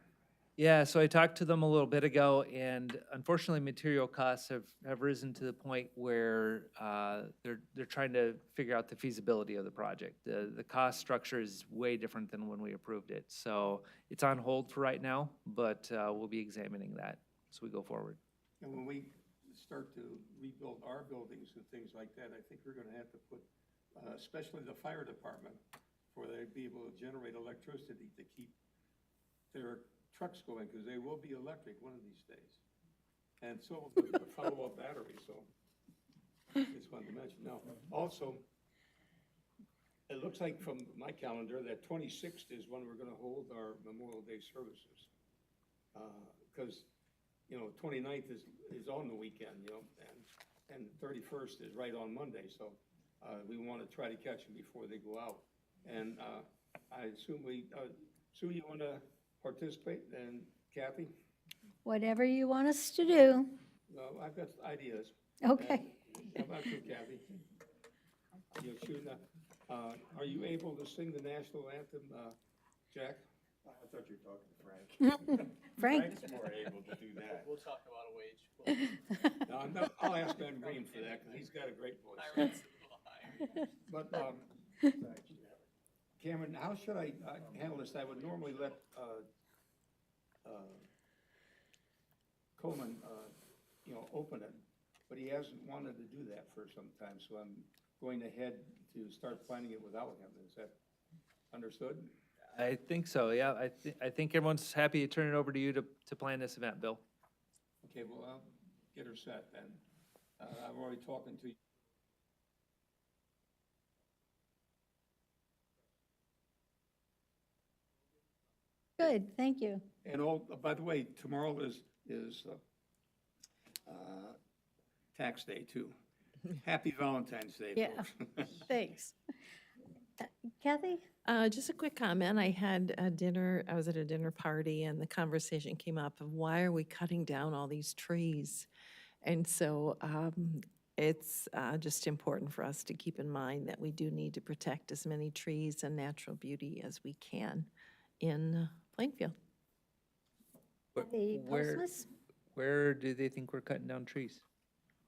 Yeah, so I talked to them a little bit ago, and unfortunately, material costs have risen to the point where they're trying to figure out the feasibility of the project. The cost structure is way different than when we approved it. So it's on hold for right now, but we'll be examining that as we go forward. And when we start to rebuild our buildings and things like that, I think we're gonna have to put, especially the fire department, for they be able to generate electricity to keep their trucks going, because they will be electric one of these days. And so will the follow-up battery, so just wanted to mention. Now, also, it looks like from my calendar that 26th is when we're gonna hold our Memorial Day services. Because, 29th is on the weekend, and 31st is right on Monday, so we want to try to catch them before they go out. And I assume Sue, you want to participate, and Kathy? Whatever you want us to do. Well, I've got ideas. Okay. How about you, Kathy? You're shooting are you able to sing the national anthem, Jack? I thought you were talking to Frank. Frank? Frank's more able to do that. We'll talk about a wage. No, I'll ask Ben Green for that, because he's got a great voice. But, Cameron, how should I handle this? I would normally let Coleman, open it, but he hasn't wanted to do that for some time, so I'm going ahead to start planning it without him. Is that understood? I think so, yeah. I think everyone's happy to turn it over to you to plan this event, Bill. Okay, well, I'll get her set then. I'm already talking to you. Good, thank you. And by the way, tomorrow is tax day too. Happy Valentine's Day, Yeah, folks. thanks. Kathy? Just a quick comment. I had a dinner, I was at a dinner party, and the conversation came up of why are we cutting down all these trees? And so it's just important for us to keep in mind that we do need to protect as many trees and natural beauty as we can in Plainfield. The postmas? Where do they think we're cutting down trees?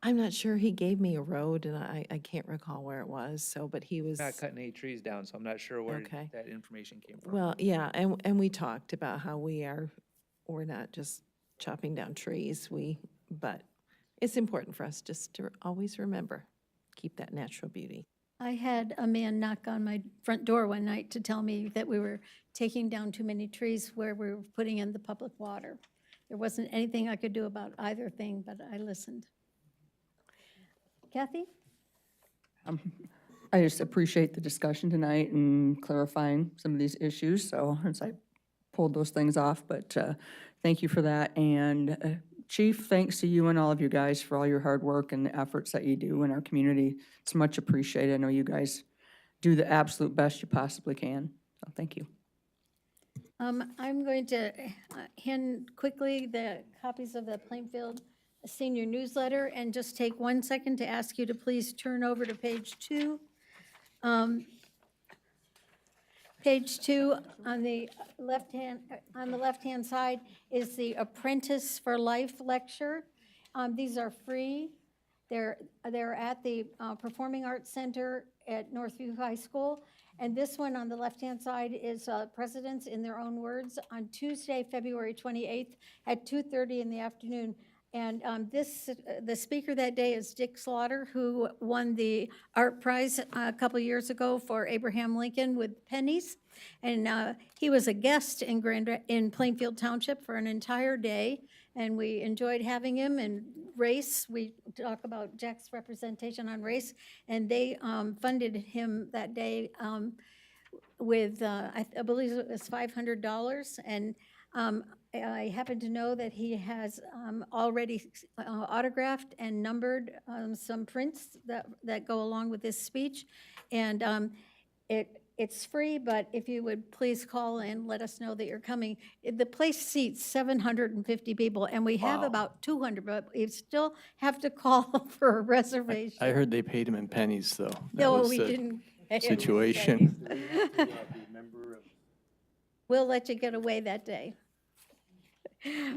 I'm not sure. He gave me a road, and I can't recall where it was, so, but he was. Not cutting any trees down, so I'm not sure where Okay. that information came from. Well, yeah, and we talked about how we're not just chopping down trees, but it's important for us just to always remember, keep that natural beauty. I had a man knock on my front door one night to tell me that we were taking down too many trees where we were putting in the public water. There wasn't anything I could do about either thing, but I listened. Kathy? I just appreciate the discussion tonight and clarifying some of these issues, so as I pulled those things off, but thank you for that. And Chief, thanks to you and all of you guys for all your hard work and the efforts that you do in our community. It's much appreciated. I know you guys do the absolute best you possibly can, so thank you. I'm going to hand quickly the copies of the Plainfield Senior Newsletter and just take 1 second to ask you to please turn over to page 2. Page 2 on the left-hand side is the Apprentice for Life lecture. These are free. They're at the Performing Arts Center at Northview High School. And this one on the left-hand side is Presidents in Their Own Words on Tuesday, February 28th at 2:30 in the afternoon. And the speaker that day is Dick Slaughter, who won the art prize a couple years ago for Abraham Lincoln with pennies. And he was a guest in Plainfield Township for an entire day, and we enjoyed having him. And race, we talk about Jack's representation on race, and they funded him that day with, I believe it was $500. And I happen to know that he has already autographed and numbered some prints that go along with this speech. And it's free, but if you would please call and let us know that you're coming. The place seats 750 people, and we have about 200, but we still have to call for a reservation. I heard they paid him in pennies, though. That No, was we the didn't pay him. situation. We'll let you get away that day.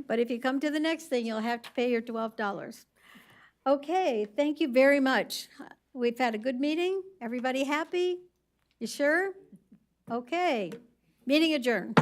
But if you come to the next thing, you'll have to pay your $12. Okay, thank you very much. We've had a good meeting. Everybody happy? You sure? Okay, meeting adjourned.